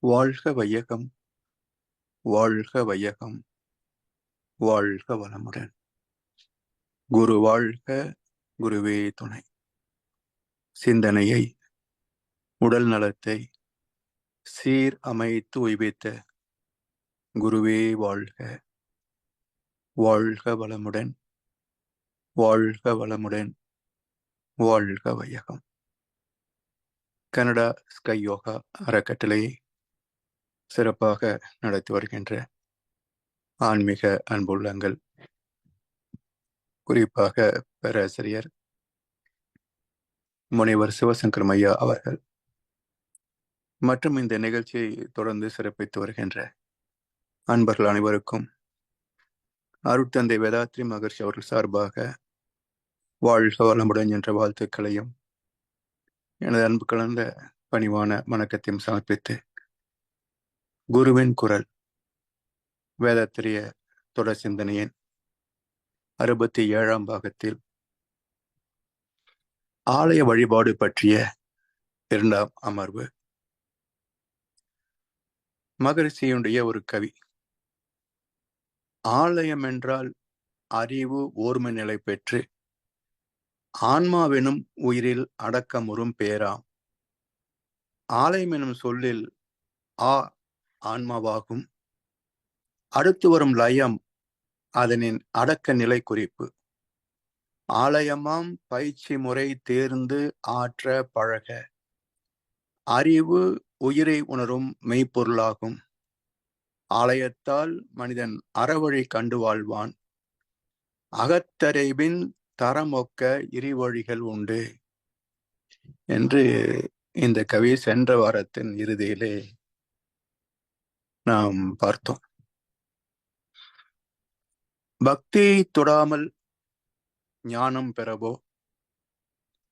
வாழ்க வையகம், வாழ்க வையகம், வாழ்க வளமுடன். குரு வாழ்க, குருவே துணை. சிந்தனையை, உடல் நலத்தை சீர் அமைத்து உய்வித்த குருவே வாழ்க. வாழ்க வளமுடன், வாழ்க வளமுடன், வாழ்க வையகம். கனடா ஸ்கை யோகா அறக்கட்டளையை சிறப்பாக நடத்தி வருகின்ற ஆன்மீக அன்புள்ளங்கள், குறிப்பாக பேராசிரியர் முனைவர் சிவசங்கர் ஐயா அவர்கள் மற்றும் இந்த நிகழ்ச்சியை தொடர்ந்து சிறப்பித்து வருகின்ற அன்பர்கள் அனைவருக்கும் அருட்தந்தை வேதாத்ரி மகர்ஷி அவர்கள் சார்பாக வாழ்க வளமுடன் என்ற வாழ்த்துக்களையும் எனது அன்பு கலந்த பணிவான வணக்கத்தையும் சமர்ப்பித்து, குருவின் குரல் வேதாத்திரிய தொடர் சிந்தனையின் 67ஆம் பாகத்தில் ஆலய வழிபாடு பற்றிய 2ஆம் அமர்வு. மகரிஷியுடைய ஒரு கவி: ஆலயம் என்றால் அறிவு ஓர்மை நிலை பெற்று ஆன்மாவெனும் உயிரில் அடக்கமுறும் பேராம். ஆலயம் எனும் சொல்லில் ஆன்மாவாகும். அடுத்து வரும் லயம் அதனின் அடக்க நிலை குறிப்பு. ஆலயமாம் பயிற்சி முறை தேர்ந்து ஆற்ற பழக அறிவு உயிரை உணரும் மெய்ப்பொருளாகும். ஆலயத்தால் மனிதன் அறவழி கண்டு வாழ்வான். அகத்தறிவின் தரமொக்க இறைவழிகள் உண்டு என்று இந்த கவி சென்ற வாரத்தின் இறுதியிலே நாம் பார்த்தோம். பக்தி தொடாமல் ஞானம் பெறவோ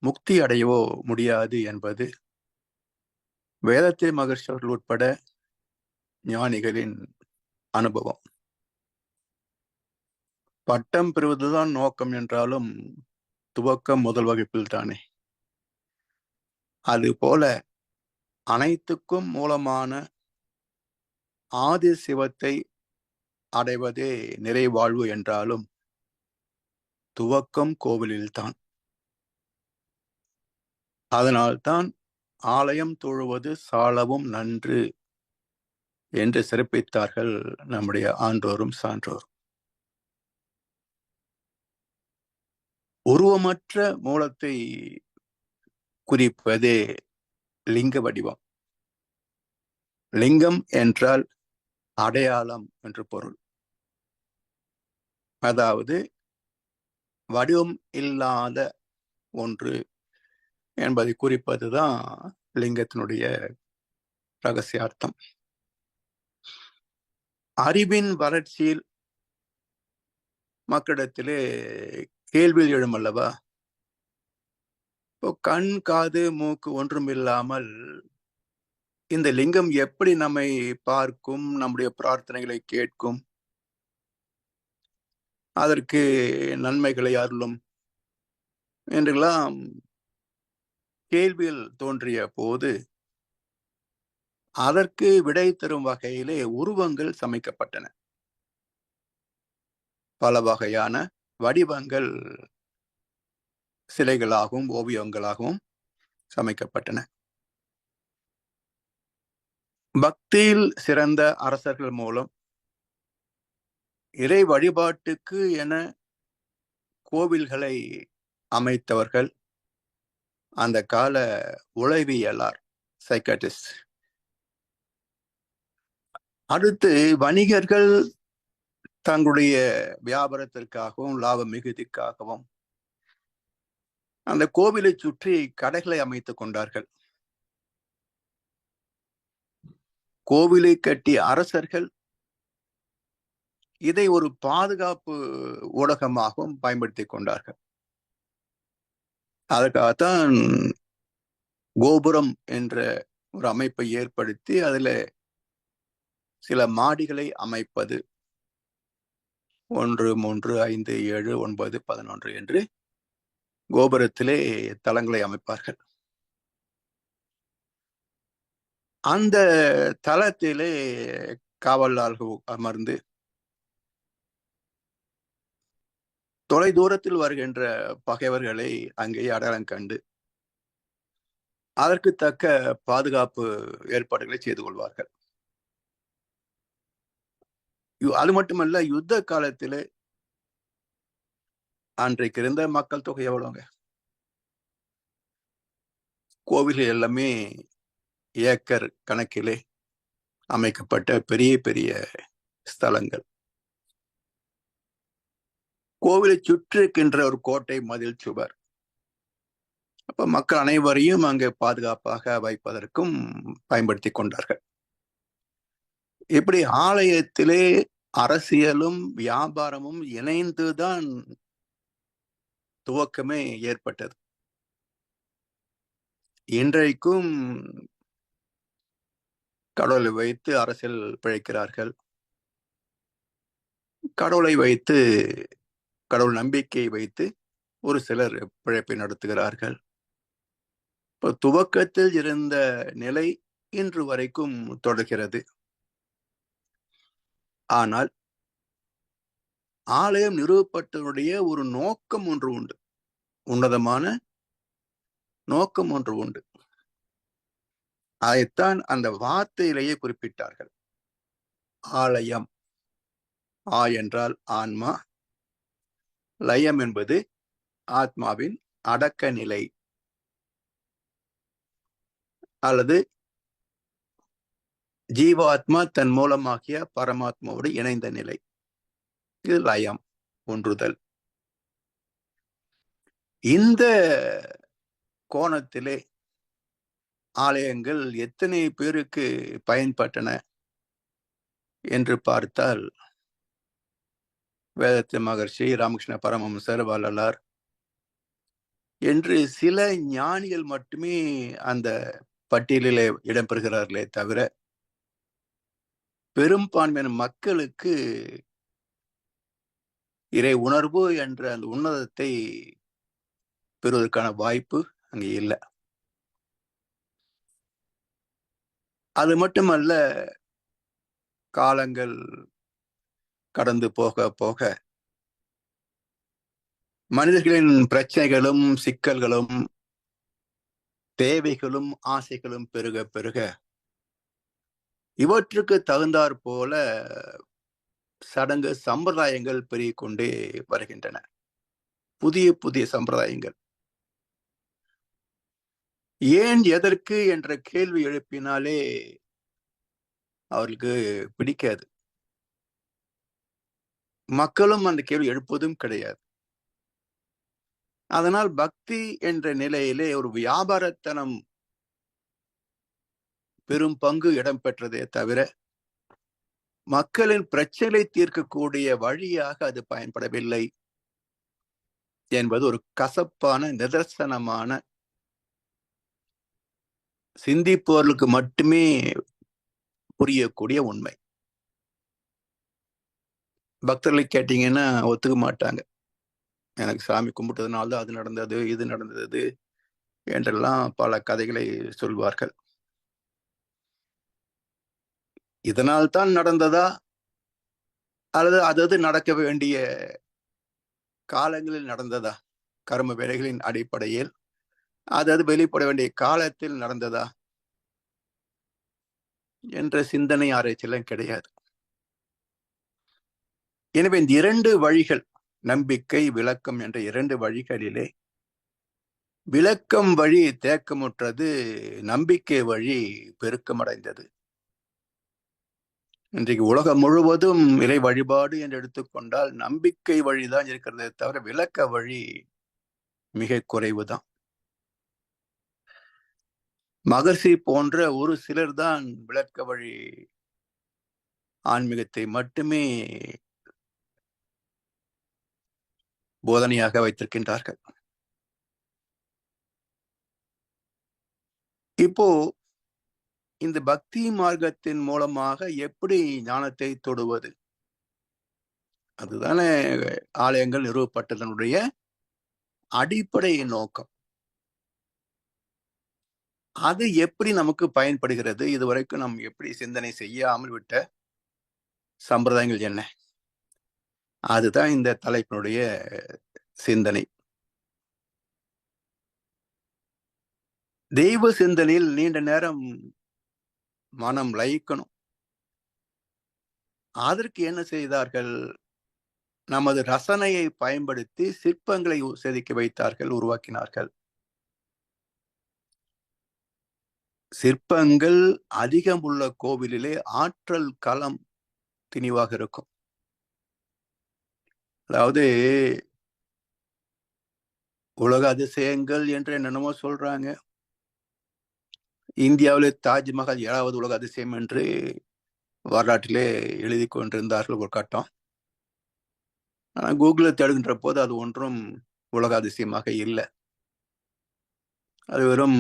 முக்தி அடையவோ முடியாது என்பது வேதாத்திரி மகர்ஷி அவர்கள் உட்பட ஞானிகளின் அனுபவம். பட்டம் பெறுவதுதான் நோக்கம் என்றாலும் துவக்கம் முதல் வகுப்பில் தானே. அதுபோல அனைத்துக்கும் மூலமான ஆதி சிவத்தை அடைவதே நிறைவாழ்வு என்றாலும் துவக்கம் கோவிலில்தான். அதனால்தான் ஆலயம் தொழுவது சாலவும் நன்று என்று சிறப்பித்தார்கள் நம்முடைய ஆன்றோரும் சான்றோரும். உருவமற்ற மூலத்தை குறிப்பதே லிங்க வடிவம். லிங்கம் என்றால் அடையாளம் என்று பொருள். அதாவது வடிவம் இல்லாத ஒன்று என்பதை குறிப்பதுதான் லிங்கத்தினுடைய ரகசியார்த்தம். அறிவின் வளர்ச்சியில் மக்களிடத்திலே கேள்வியில் எழும் அல்லவா? இப்போ கண், காது, மூக்கு ஒன்றும் இல்லாமல் இந்த லிங்கம் எப்படி நம்மை பார்க்கும், நம்முடைய பிரார்த்தனைகளை கேட்கும், அதற்கு நன்மைகளை அருளும் என்றெல்லாம் கேள்வியில் தோன்றிய போது அதற்கு விடை தரும் வகையிலே உருவங்கள் சமைக்கப்பட்டன. பல வகையான வடிவங்கள் சிலைகளாகவும் ஓவியங்களாகவும் சமைக்கப்பட்டன. பக்தியில் சிறந்த அரசர்கள் மூலம் இறை வழிபாட்டுக்கு என கோவில்களை அமைத்தவர்கள் அந்த கால உளவியலார், சைக்காட்ரிஸ்ட். அடுத்து வணிகர்கள் தங்களுடைய வியாபாரத்திற்காகவும் லாப மிகுதிக்காகவும் அந்த கோவிலை சுற்றி கடைகளை அமைத்துக் கொண்டார்கள். கோவிலை கட்டிய அரசர்கள் இதை ஒரு பாதுகாப்பு ஊடகமாகவும் பயன்படுத்திக் கொண்டார்கள். அதற்காகத்தான் கோபுரம் என்ற ஒரு அமைப்பை ஏற்படுத்தி அதில் சில மாடிகளை அமைப்பது, 1, 3, 5, 7, 9, 11 என்று கோபுரத்திலே தளங்களை அமைப்பார்கள். அந்த தளத்திலே காவலாளர்கள் அமர்ந்து தொலை தூரத்தில் வருகின்ற பகைவர்களை அங்கேயே அடையாளம் கண்டு அதற்கு தக்க பாதுகாப்பு ஏற்பாடுகளை செய்து கொள்வார்கள். அது மட்டுமல்ல, யுத்த காலத்திலே அன்றைக்கு இருந்த மக்கள் தொகை எவ்வளவுங்க? கோவில்கள் எல்லாமே ஏக்கர் கணக்கிலே அமைக்கப்பட்ட பெரிய பெரிய ஸ்தலங்கள். கோவிலை சுற்றி இருக்கின்ற ஒரு கோட்டை மதில் சுவர். அப்ப மக்கள் அனைவரையும் அங்கே பாதுகாப்பாக வைப்பதற்கும் பயன்படுத்தி கொண்டார்கள். இப்படி ஆலயத்திலே அரசியலும் வியாபாரமும் இணைந்துதான் துவக்கமே ஏற்பட்டது. இன்றைக்கும் கடவுளை வைத்து அரசியல் பிழைக்கிறார்கள். கடவுளை வைத்து, கடவுள் நம்பிக்கையை வைத்து ஒரு சிலர் பிழைப்பை நடத்துகிறார்கள். இப்போ துவக்கத்தில் இருந்த நிலை இன்று வரைக்கும் தொடர்கிறது. ஆனால் ஆலயம் நிறுவப்பட்டனுடைய ஒரு நோக்கம் ஒன்று உண்டு, உன்னதமான நோக்கம் ஒன்று உண்டு. அதைத்தான் அந்த வார்த்தையிலேயே குறிப்பிட்டார்கள். ஆலயம், ஆ என்றால் ஆன்மா, லயம் என்பது ஆத்மாவின் அடக்க நிலை அல்லது ஜீவாத்மா தன் மூலமாகிய பரமாத்மாவோடு இணைந்த நிலை. இது லயம், ஒன்றுதல். இந்த கோணத்திலே ஆலயங்கள் எத்தனை பேருக்கு பயன்பட்டன என்று பார்த்தால், வேதத்திய மகர்ஷி, ராமகிருஷ்ண பரமஹம்சர், வள்ளலார் என்று சில ஞானிகள் மட்டுமே அந்த பட்டியலிலே இடம்பெறுகிறார்களே தவிர, பெரும்பான்மையான மக்களுக்கு இறை உணர்வு என்ற அந்த உன்னதத்தை பெறுவதற்கான வாய்ப்பு அங்கே இல்லை. அது மட்டுமல்ல, காலங்கள் கடந்து போக போக மனிதர்களின் பிரச்சனைகளும் சிக்கல்களும் தேவைகளும் ஆசைகளும் பெருக பெருக இவற்றுக்கு தகுந்தாற் போல சடங்கு சம்பிரதாயங்கள் பெருகிக் கொண்டே வருகின்றன. புதிய புதிய சம்பிரதாயங்கள். ஏன், எதற்கு என்ற கேள்வி எழுப்பினாலே அவர்களுக்கு பிடிக்காது. மக்களும் அந்த கேள்வி எழுப்புவதும் கிடையாது. அதனால் பக்தி என்ற நிலையிலே ஒரு வியாபாரத்தனம் பெரும் பங்கு இடம்பெற்றதே தவிர, மக்களின் பிரச்சனை தீர்க்கக்கூடிய வழியாக அது பயன்படவில்லை என்பது ஒரு கசப்பான, நிதர்சனமான, சிந்திப்பவர்களுக்கு மட்டுமே புரியக்கூடிய உண்மை. பக்தர்களை கேட்டீங்கன்னா ஒத்துக்க மாட்டாங்க. எனக்கு சாமி கும்பிட்டதுனால்தான் அது நடந்தது, இது நடந்தது என்றெல்லாம் பல கதைகளை சொல்வார்கள். இதனால் தான் நடந்ததா அல்லது அது நடக்க வேண்டிய காலங்களில் நடந்ததா, கர்ம வேலைகளின் அடிப்படையில் அது வெளிப்பட வேண்டிய காலத்தில் நடந்ததா என்ற சிந்தனை ஆராய்ச்சியெல்லாம் கிடையாது. எனவே இந்த இரண்டு வழிகள், நம்பிக்கை, விளக்கம் என்ற இரண்டு வழிகளிலே விளக்கம் வழி தேக்கமுற்றது, நம்பிக்கை வழி பெருக்கமடைந்தது. இன்றைக்கு உலகம் முழுவதும் இறை வழிபாடு என்று எடுத்துக்கொண்டால் நம்பிக்கை வழிதான் இருக்கிறதே தவிர விளக்க வழி மிக குறைவுதான். மகர்ஷி போன்ற ஒரு சிலர் தான் விளக்க வழி ஆன்மீகத்தை மட்டுமே போதனையாக வைத்திருக்கின்றார்கள். இப்போ இந்த பக்தி மார்க்கத்தின் மூலமாக எப்படி ஞானத்தை தொடுவது? அதுதானே ஆலயங்கள் நிறுவப்பட்டதனுடைய அடிப்படை நோக்கம். அது எப்படி நமக்கு பயன்படுகிறது? இதுவரைக்கும் நாம் எப்படி சிந்தனை செய்யாமல் விட்ட சம்பிரதாயங்கள் என்ன? அதுதான் இந்த தலைப்பினுடைய சிந்தனை. தெய்வ சிந்தனையில் நீண்ட நேரம் மனம் லயிக்கணும். அதற்கு என்ன செய்தார்கள்? நமது ரசனையை பயன்படுத்தி சிற்பங்களை செதுக்கி வைத்தார்கள், உருவாக்கினார்கள். சிற்பங்கள் அதிகம் உள்ள கோவிலிலே ஆற்றல் களம் திணிவாக இருக்கும். அதாவது உலக அதிசயங்கள் என்று என்னென்னமோ சொல்றாங்க. இந்தியாவிலே தாஜ்மஹால் 7வது உலக அதிசயம் என்று வரலாற்றிலே எழுதி கொண்டிருந்தார்கள் ஒரு கட்டம். ஆனால் கூகுளில் தேடுகின்ற போது அது ஒன்றும் உலக அதிசயமாக இல்லை. அது வெறும்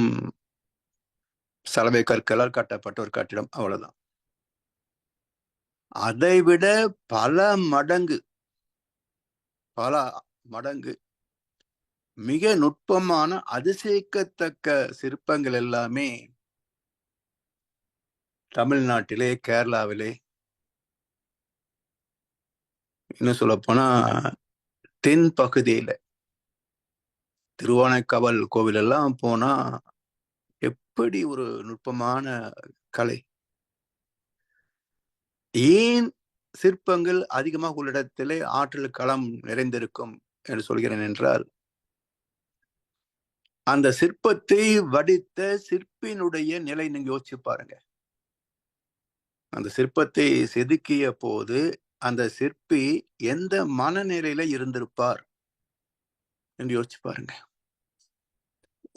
சலவை கற்களால் கட்டப்பட்ட ஒரு கட்டிடம், அவ்வளவுதான். அதைவிட பல மடங்கு மிக நுட்பமான அதிசயிக்கத்தக்க சிற்பங்கள் எல்லாமே தமிழ்நாட்டிலே, கேரளாவிலே, இன்னும் சொல்ல போனா தென் பகுதியில திருவானைக்காவல் கோவில் எல்லாம் போனா எப்படி ஒரு நுட்பமான கலை. ஏன் சிற்பங்கள் அதிகமாக உள்ள இடத்திலே ஆற்றல் களம் நிறைந்திருக்கும் என்று சொல்கிறேன் என்றால், அந்த சிற்பத்தை வடித்த சிற்பியினுடைய நிலை நீங்க யோசிச்சு பாருங்க. அந்த சிற்பத்தை செதுக்கிய போது அந்த சிற்பி எந்த மனநிலையில இருந்திருப்பார் என்று யோசிச்சு பாருங்க.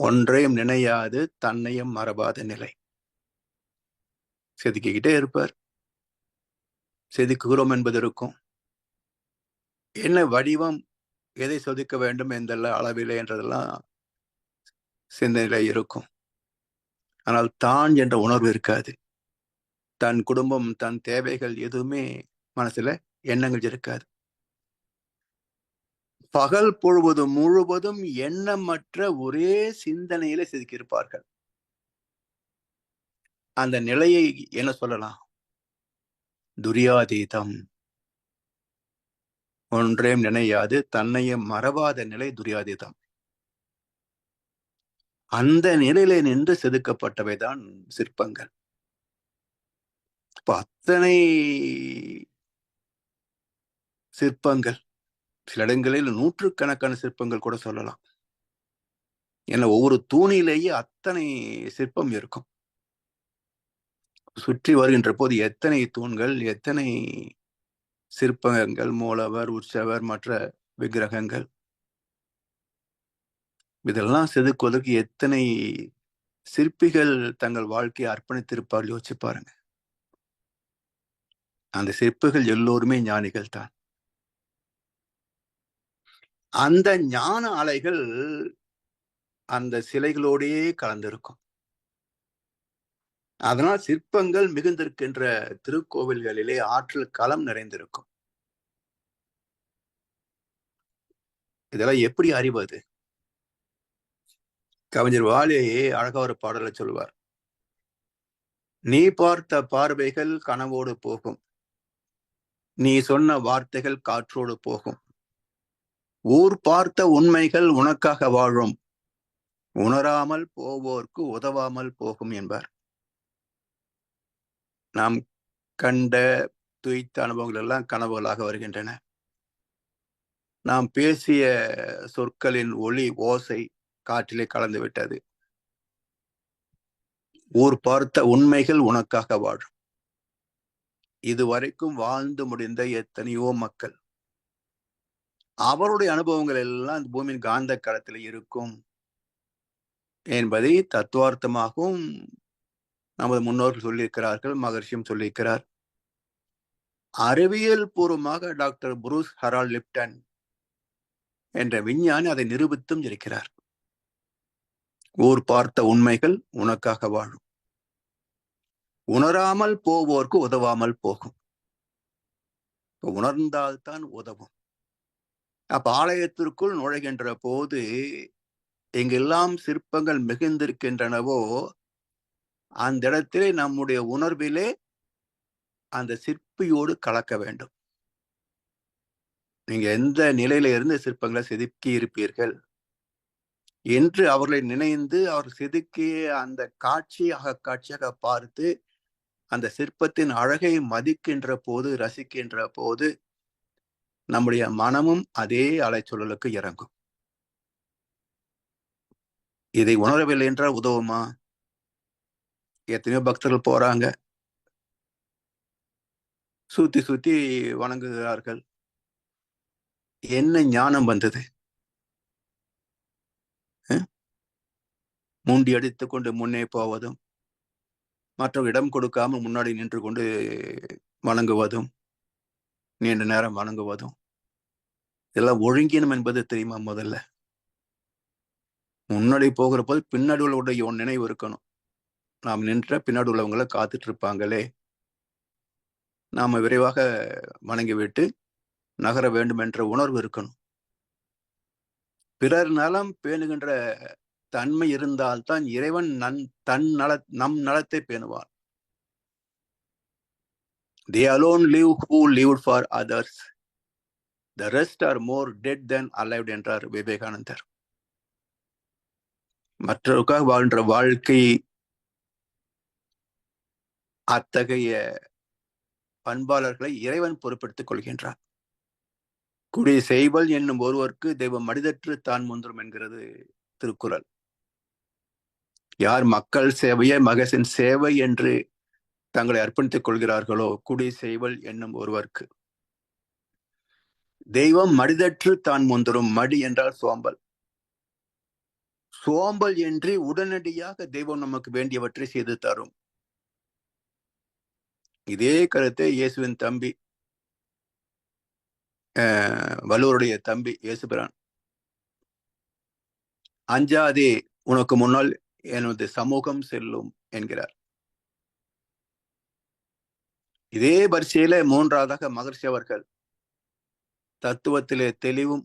ஒன்றையும் நினையாது தன்னையும் மறவாத நிலை. செதுக்கிக்கிட்டே இருப்பார். செதுக்குகிறோம் என்பது இருக்கும். என்ன வடிவம், எதை செதுக்க வேண்டும், எந்த அளவிலே என்றதெல்லாம் சிந்தனையில இருக்கும். ஆனால் தான் என்ற உணர்வு இருக்காது. தன் குடும்பம், தன் தேவைகள் எதுவுமே மனசுல எண்ணங்கள் இருக்காது. பகல் பொழுது முழுவதும் எண்ணமற்ற ஒரே சிந்தனையில செதுக்கியிருப்பார்கள். அந்த நிலையை என்ன சொல்லலாம்? துரியாதீதம். ஒன்றையும் நினையாது தன்னையும் மறவாத நிலை துரியாதீதம். அந்த நிலையில நின்று செதுக்கப்பட்டவைதான் சிற்பங்கள். இப்ப அத்தனை சிற்பங்கள், சில இடங்களில் நூற்றுக்கணக்கான சிற்பங்கள் கூட சொல்லலாம். ஏன்னா ஒவ்வொரு தூணிலேயே அத்தனை சிற்பம் இருக்கும். சுற்றி வருகின்ற போது எத்தனை தூண்கள், எத்தனை சிற்பங்கள், மூலவர், உற்சவர், மற்ற விக்கிரகங்கள், இதெல்லாம் செதுக்குவதற்கு எத்தனை சிற்பிகள் தங்கள் வாழ்க்கையை அர்ப்பணித்திருப்பார்கள் யோசிச்சு பாருங்க. அந்த சிற்பிகள் எல்லோருமே ஞானிகள் தான். அந்த ஞான அலைகள் அந்த சிலைகளோடையே கலந்திருக்கும். அதனால் சிற்பங்கள் மிகுந்திருக்கின்ற திருக்கோவில்களிலே ஆற்றல் களம் நிறைந்திருக்கும். இதெல்லாம் எப்படி அறிவது? கவிஞர் வாலி அழகா ஒரு பாடலை சொல்லுவார். நீ பார்த்த பார்வைகள் கனவோடு போகும், நீ சொன்ன வார்த்தைகள் காற்றோடு போகும், ஊர் பார்த்த உண்மைகள் உனக்காக வாழும், உணராமல் போவோர்க்கு உதவாமல் போகும் என்பார். நாம் கண்ட துய்த்த அனுபவங்கள் எல்லாம் கனவுகளாக வருகின்றன. நாம் பேசிய சொற்களின் ஒளி ஓசை காற்றிலே கலந்து விட்டது. ஊர் பார்த்த உண்மைகள் உனக்காக வாழும். இதுவரைக்கும் வாழ்ந்து முடிந்த எத்தனையோ மக்கள், அவருடைய அனுபவங்கள் எல்லாம் இந்த பூமியின் காந்த களத்தில் இருக்கும் என்பதை தத்துவார்த்தமாகவும் நமது முன்னோர்கள் சொல்லியிருக்கிறார்கள், மகர்ஷியும் சொல்லியிருக்கிறார். அறிவியல் பூர்வமாக டாக்டர் புரூஸ் ஹெரால்ட் லிப்டன் என்ற விஞ்ஞானி அதை நிரூபித்தும் இருக்கிறார். ஊர் பார்த்த உண்மைகள் உனக்காக வாழும், உணராமல் போவோர்க்கு உதவாமல் போகும். உணர்ந்தால்தான் உதவும். அப்ப ஆலயத்திற்குள் நுழைகின்ற போது எங்கெல்லாம் சிற்பங்கள் மிகுந்திருக்கின்றனவோ அந்த இடத்திலே நம்முடைய உணர்விலே அந்த சிற்பியோடு கலக்க வேண்டும். நீங்க எந்த நிலையில இருந்து சிற்பங்களை செதுக்கி இருப்பீர்கள் என்று அவர்களை நினைந்து அவர் செதுக்கிய அந்த காட்சியாக பார்த்து அந்த சிற்பத்தின் அழகை மதிக்கின்ற போது, ரசிக்கின்ற போது நம்முடைய மனமும் அதே அலைச்சூழலுக்கு இறங்கும். இதை உணரவில்லை என்றால் உதவுமா? எத்தனையோ பக்தர்கள் போறாங்க, சுத்தி சுத்தி வணங்குகிறார்கள். என்ன ஞானம் வந்தது? மூண்டி அடித்துக் கொண்டு முன்னே போவதும், மற்றவர் இடம் கொடுக்காமல் முன்னாடி நின்று கொண்டு வணங்குவதும், நீண்ட நேரம் வணங்குவதும், இதெல்லாம் ஒழுங்கினம் என்பது தெரியுமா? முதல்ல முன்னாடி போகிற போது பின்னாடி உள்ள நினைவு இருக்கணும். நாம் நின்ற பின்னாடி உள்ளவங்களை காத்துட்டு இருப்பாங்களே, நாம விரைவாக வணங்கிவிட்டு நகர வேண்டும் என்ற உணர்வு இருக்கணும். பிறர் நலம் பேணுகின்ற தன்மை இருந்தால்தான் இறைவன் நம் நலத்தை பேணுவார். They alone live who lived for others. The rest are more dead than alive என்றார் விவேகானந்தர். மற்றவருக்காக வாழ்கின்ற வாழ்க்கை அத்தகைய பண்பாளர்களை இறைவன் பொறுப்பெடுத்துக் கொள்கின்றார். குடி செய்வல் என்னும் ஒருவருக்கு தெய்வம் மனிதற்று தான் முன்றும் என்கிறது திருக்குறள். யார் மக்கள் சேவையை மகசின் சேவை என்று தங்களை அர்ப்பணித்துக் கொள்கிறார்களோ, குடி செய்வல் என்னும் ஒருவருக்கு தெய்வம் மடிதற்று தான் முந்தரும். மடி என்றால் சோம்பல். சோம்பல் என்று உடனடியாக தெய்வம் நமக்கு வேண்டியவற்றை செய்து தரும். இதே கருத்தை இயேசுவின் தம்பி, வள்ளுவருடைய தம்பி இயேசுபிரான், அஞ்சாதே உனக்கு முன்னால் எனது சமூகம் செல்லும் என்கிறார். இதே வரிசையில மூன்றாவதாக மகர்ஷி அவர்கள் தத்துவத்திலே தெளிவும்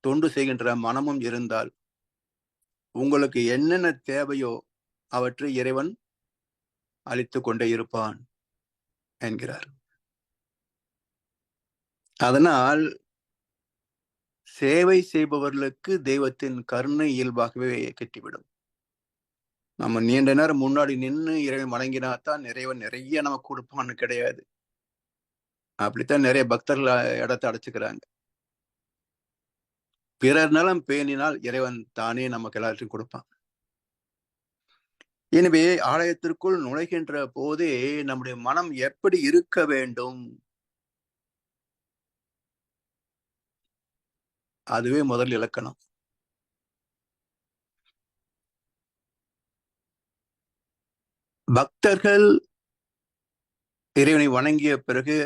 தொண்டு செய்கின்ற மனமும் இருந்தால் உங்களுக்கு என்னென்ன தேவையோ அவற்றை இறைவன் அளித்து கொண்டே இருப்பான் என்கிறார். அதனால் சேவை செய்பவர்களுக்கு தெய்வத்தின் கருணை இயல்பாகவே கிட்டிவிடும். நம்ம நீண்ட நேரம் முன்னாடி நின்று இறைவன் வணங்கினாத்தான் இறைவன் நிறைய நமக்கு கொடுப்பான்னு கிடையாது. அப்படித்தான் நிறைய பக்தர்கள் இடத்தை அடைச்சுக்கிறாங்க. பிறர் நலம் பேணினால் இறைவன் தானே நமக்கு எல்லாத்தையும் கொடுப்பான். எனவே ஆலயத்திற்குள் நுழைகின்ற போதே நம்முடைய மனம் எப்படி இருக்க வேண்டும், அதுவே முதல் இலக்கணம். பக்தர்கள் இறைவனை வணங்கிய பிறகு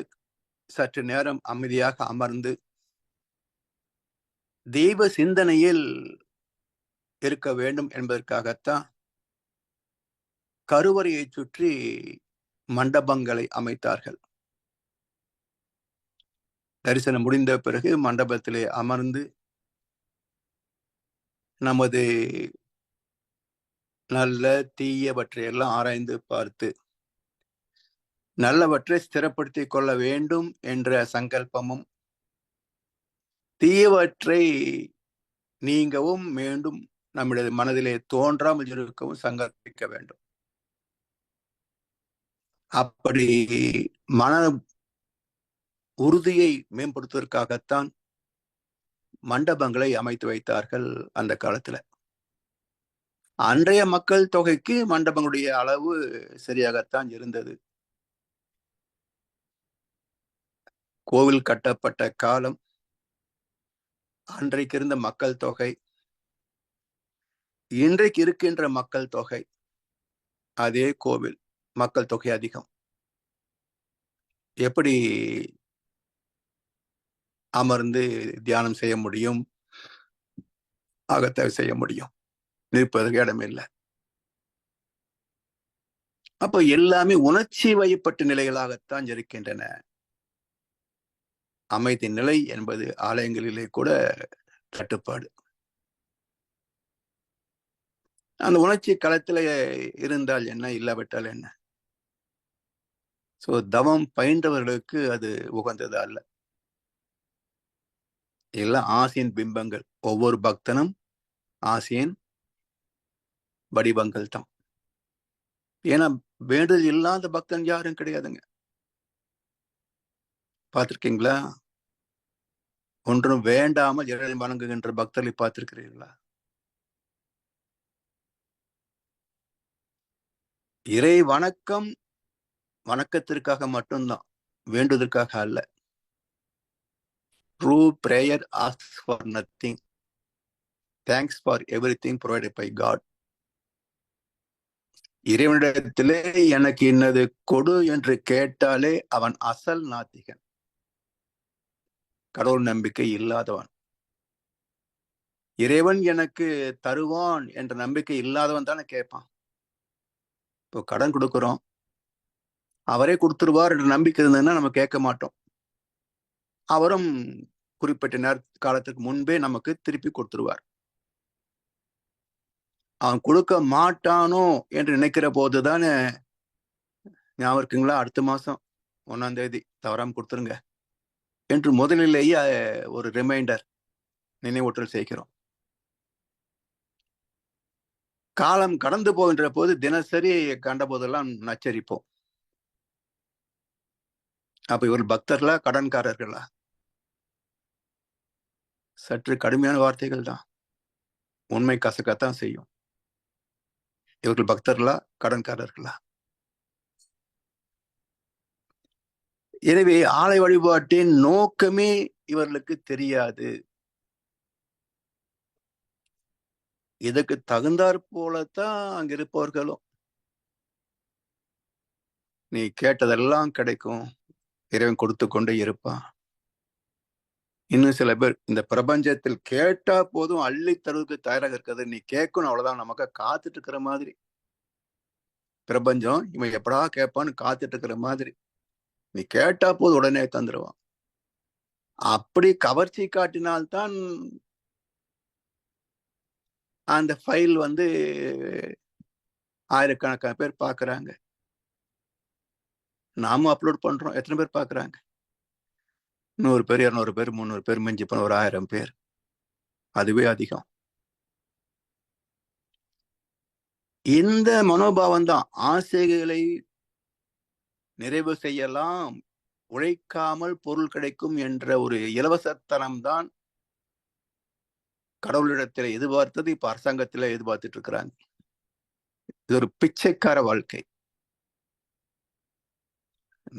சற்று நேரம் அமைதியாக அமர்ந்து தெய்வ சிந்தனையில் இருக்க வேண்டும் என்பதற்காகத்தான் கருவறையை சுற்றி மண்டபங்களை அமைத்தார்கள். தரிசனம் முடிந்த பிறகு மண்டபத்திலே அமர்ந்து நமது நல்ல தீயவற்றை எல்லாம் ஆராய்ந்து பார்த்து நல்லவற்றை ஸ்திரப்படுத்திக் கொள்ள வேண்டும் என்ற சங்கல்பமும், தீயவற்றை நீங்கவும் மீண்டும் நம்முடைய மனதிலே தோன்றாமல் இருக்கவும் சங்கல்பிக்க வேண்டும். அப்படி மன உறுதியை மேம்படுத்துவதற்காகத்தான் மண்டபங்களை அமைத்து வைத்தார்கள் அந்த காலத்துல. அன்றைய மக்கள் தொகைக்கு மண்டபங்களுடைய அளவு சரியாகத்தான் இருந்தது. கோவில் கட்டப்பட்ட காலம், அன்றைக்கு இருந்த மக்கள் தொகை, இன்றைக்கு இருக்கின்ற மக்கள் தொகை, அதே கோவில் மக்கள் தொகை அதிகம். எப்படி அமர்ந்து தியானம் செய்ய முடியும், அகத்தை செய்ய முடியும்? நிற்பதற்கு இடமில்லை. அப்போ எல்லாமே உணர்ச்சி வயப்பட்ட நிலைகளாகத்தான் இருக்கின்றன. அமைதி நிலை என்பது ஆலயங்களிலே கூட தட்டுப்பாடு. அந்த உணர்ச்சி களத்துல இருந்தால் என்ன, இல்லாவிட்டால் என்ன? சோ தவம் பயின்றவர்களுக்கு அது உகந்தது அல்ல. எல்லாம் ஆசையின் பிம்பங்கள். ஒவ்வொரு பக்தனும் ஆசையின் வடிவங்கள் தான். ஏன்னா வேண்டுதல் இல்லாத பக்தன் யாரும் கிடையாதுங்க. பார்த்திருக்கீங்களா? ஒன்றும் வேண்டாமல் இறைவனை வணங்குகின்ற பக்தர்களை பார்த்திருக்கிறீர்களா? இறை வணக்கம் வணக்கத்திற்காக மட்டும்தான், வேண்டுவதற்காக அல்ல. True prayer asks for nothing, thanks for everything provided by God. இறைவனிடத்திலே எனக்கு இன்னது கொடு என்று கேட்டாலே அவன் அசல் நாத்திகன், கடவுள் நம்பிக்கை இல்லாதவன். இறைவன் எனக்கு தருவான் என்ற நம்பிக்கை இல்லாதவன் தானே கேட்பான். இப்போ கடன் கொடுக்கிறோம், அவரே கொடுத்துருவார் என்ற நம்பிக்கை இருந்ததுன்னா நம்ம கேட்க மாட்டோம். அவரும் குறிப்பிட்ட காலத்துக்கு முன்பே நமக்கு திருப்பி கொடுத்துருவார். அவன் கொடுக்க மாட்டானோ என்று நினைக்கிற போதுதானே, ஞாபகம் இருக்குங்களா, அடுத்த மாசம் 1ஆம் தேதி தவறாம கொடுத்துருங்க என்று முதலிலேயே ஒரு ரிமைண்டர், நினைவூட்டல் செய்கிறோம். காலம் கடந்து போகின்ற போது தினசரி கண்ட போதெல்லாம் நச்சரிப்போம். அப்ப இவர்கள் பக்தர்களா, கடன்காரர்களா? சற்று கடுமையான வார்த்தைகள் தான், உண்மை கசக்கத்தான் செய்யும். இவர்கள் பக்தர்களா, கடன்காரர்களா? எனவே ஆலய வழிபாட்டின் நோக்கமே இவர்களுக்கு தெரியாது. இதுக்கு தகுந்தாற் போலத்தான் அங்க இருப்பவர்களும். நீ கேட்டதெல்லாம் கிடைக்கும், இறைவன் கொடுத்து கொண்டே இருப்பான். இன்னும் சில பேர் இந்த பிரபஞ்சத்தில் கேட்டா போதும் அள்ளி தருவதற்கு தயாராக இருக்கிறது. நீ கேட்கணும், அவ்வளவுதான், நமக்கு காத்துட்டு இருக்கிற மாதிரி. பிரபஞ்சம் இவன் எப்படா கேட்பான்னு காத்துட்டு இருக்கிற மாதிரி. நீ கேட்டா போது உடனே தந்துடுவான். அப்படி கவர்ச்சி காட்டினால்தான் அந்த ஃபைல் ஆயிரக்கணக்கான பேர் பாக்குறாங்க. நாம அப்லோட் பண்றோம், எத்தனை பேர் பாக்குறாங்க? 100 பேர், 200 பேர், 300 பேர், மிஞ்சி போன ஒரு 1000 பேர். அதுவே அதிகம். இந்த மனோபாவம் தான் ஆசைகளை நிறைவு செய்யலாம், உழைக்காமல் பொருள் கிடைக்கும் என்ற ஒரு இலவசத்தனம் தான் கடவுளிடத்தில் எதிர்பார்த்தது இப்ப அரசாங்கத்துல எதிர்பார்த்துட்டு இருக்கிறாங்க. இது ஒரு பிச்சைக்கார வாழ்க்கை.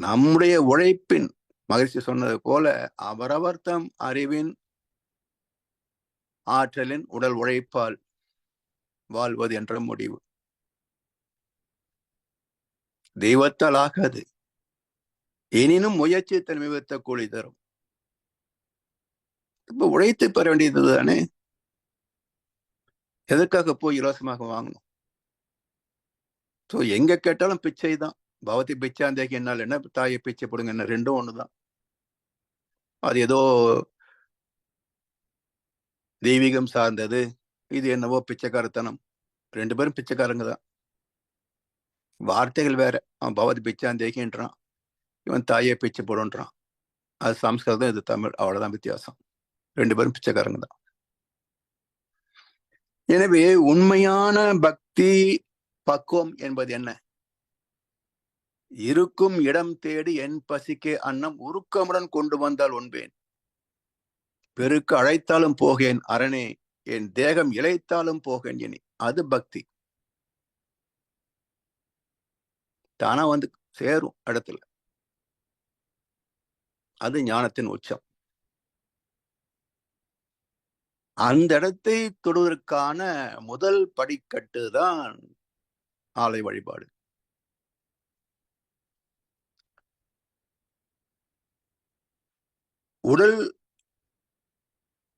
நம்முடைய உழைப்பின், மகிழ்ச்சி சொன்னது போல, அவரவர் தம் அறிவின் ஆற்றலின் உடல் உழைப்பால் வாழ்வது என்ற முடிவு. தெய்வத்தால் ஆகாது, எனினும் முயற்சி தன்மைத்த கூலி தரும். இப்ப உழைத்து பெற வேண்டியது தானே, எதற்காக போய் இலவசமாக வாங்கணும்? ஸோ எங்க கேட்டாலும் பிச்சை தான். பவதி பிச்சாந்தேகி என்னால் என்ன, தாயை பிச்சை போடுங்க என்ன, ரெண்டும் ஒண்ணுதான். அது ஏதோ தெய்வீகம் சார்ந்தது, இது என்னவோ பிச்சைக்காரத்தனம். 2 பேரும் பிச்சைக்காரங்க தான், வார்த்தைகள் வேற. அவன் பவதி பிச்சாந்தேகின்றான், இவன் தாயை பிச்சை போடுன்றான். அது சம்ஸ்கிருதம், இது தமிழ், அவ்வளவுதான் வித்தியாசம். 2 பேரும் பிச்சைக்காரங்க தான். எனவே உண்மையான பக்தி பக்குவம் என்பது என்ன? இருக்கும் இடம் தேடி என் பசிக்கே அன்னம் உருக்கமுடன் கொண்டு வந்தால் உண்பேன், பெருக்க அழைத்தாலும் போகேன் அரணே, என் தேகம் இழைத்தாலும் போகேன் இனி. அது பக்தி. தானா சேரும் இடத்துல. அது ஞானத்தின் உச்சம். அந்த இடத்தை தொடுவதற்கான முதல் படிக்கட்டு தான் ஆலய வழிபாடு.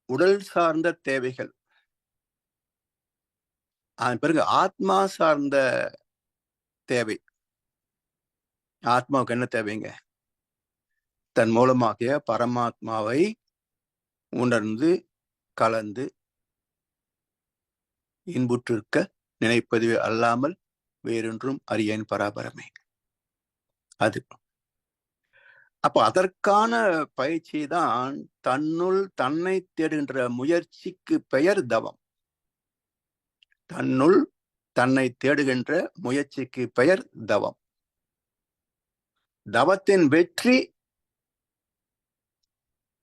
உடல் சார்ந்த தேவைகள், அதன் பிறகு ஆத்மா சார்ந்த தேவை. ஆத்மாவுக்கு என்ன தேவைங்க? தன் மூலமாகிய பரமாத்மாவை உணர்ந்து கலந்து இன்புற்றிருக்க நினைப்பதுவே அல்லாமல் வேறொன்றும் அறியேன் பராபரமே. அது அப்ப அதற்கான பயிற்சி தான் தன்னுள் தன்னை தேடுகின்ற முயற்சிக்கு பெயர் தவம். தன்னுள் தன்னை தேடுகின்ற முயற்சிக்கு பெயர் தவம். தவத்தின் வெற்றி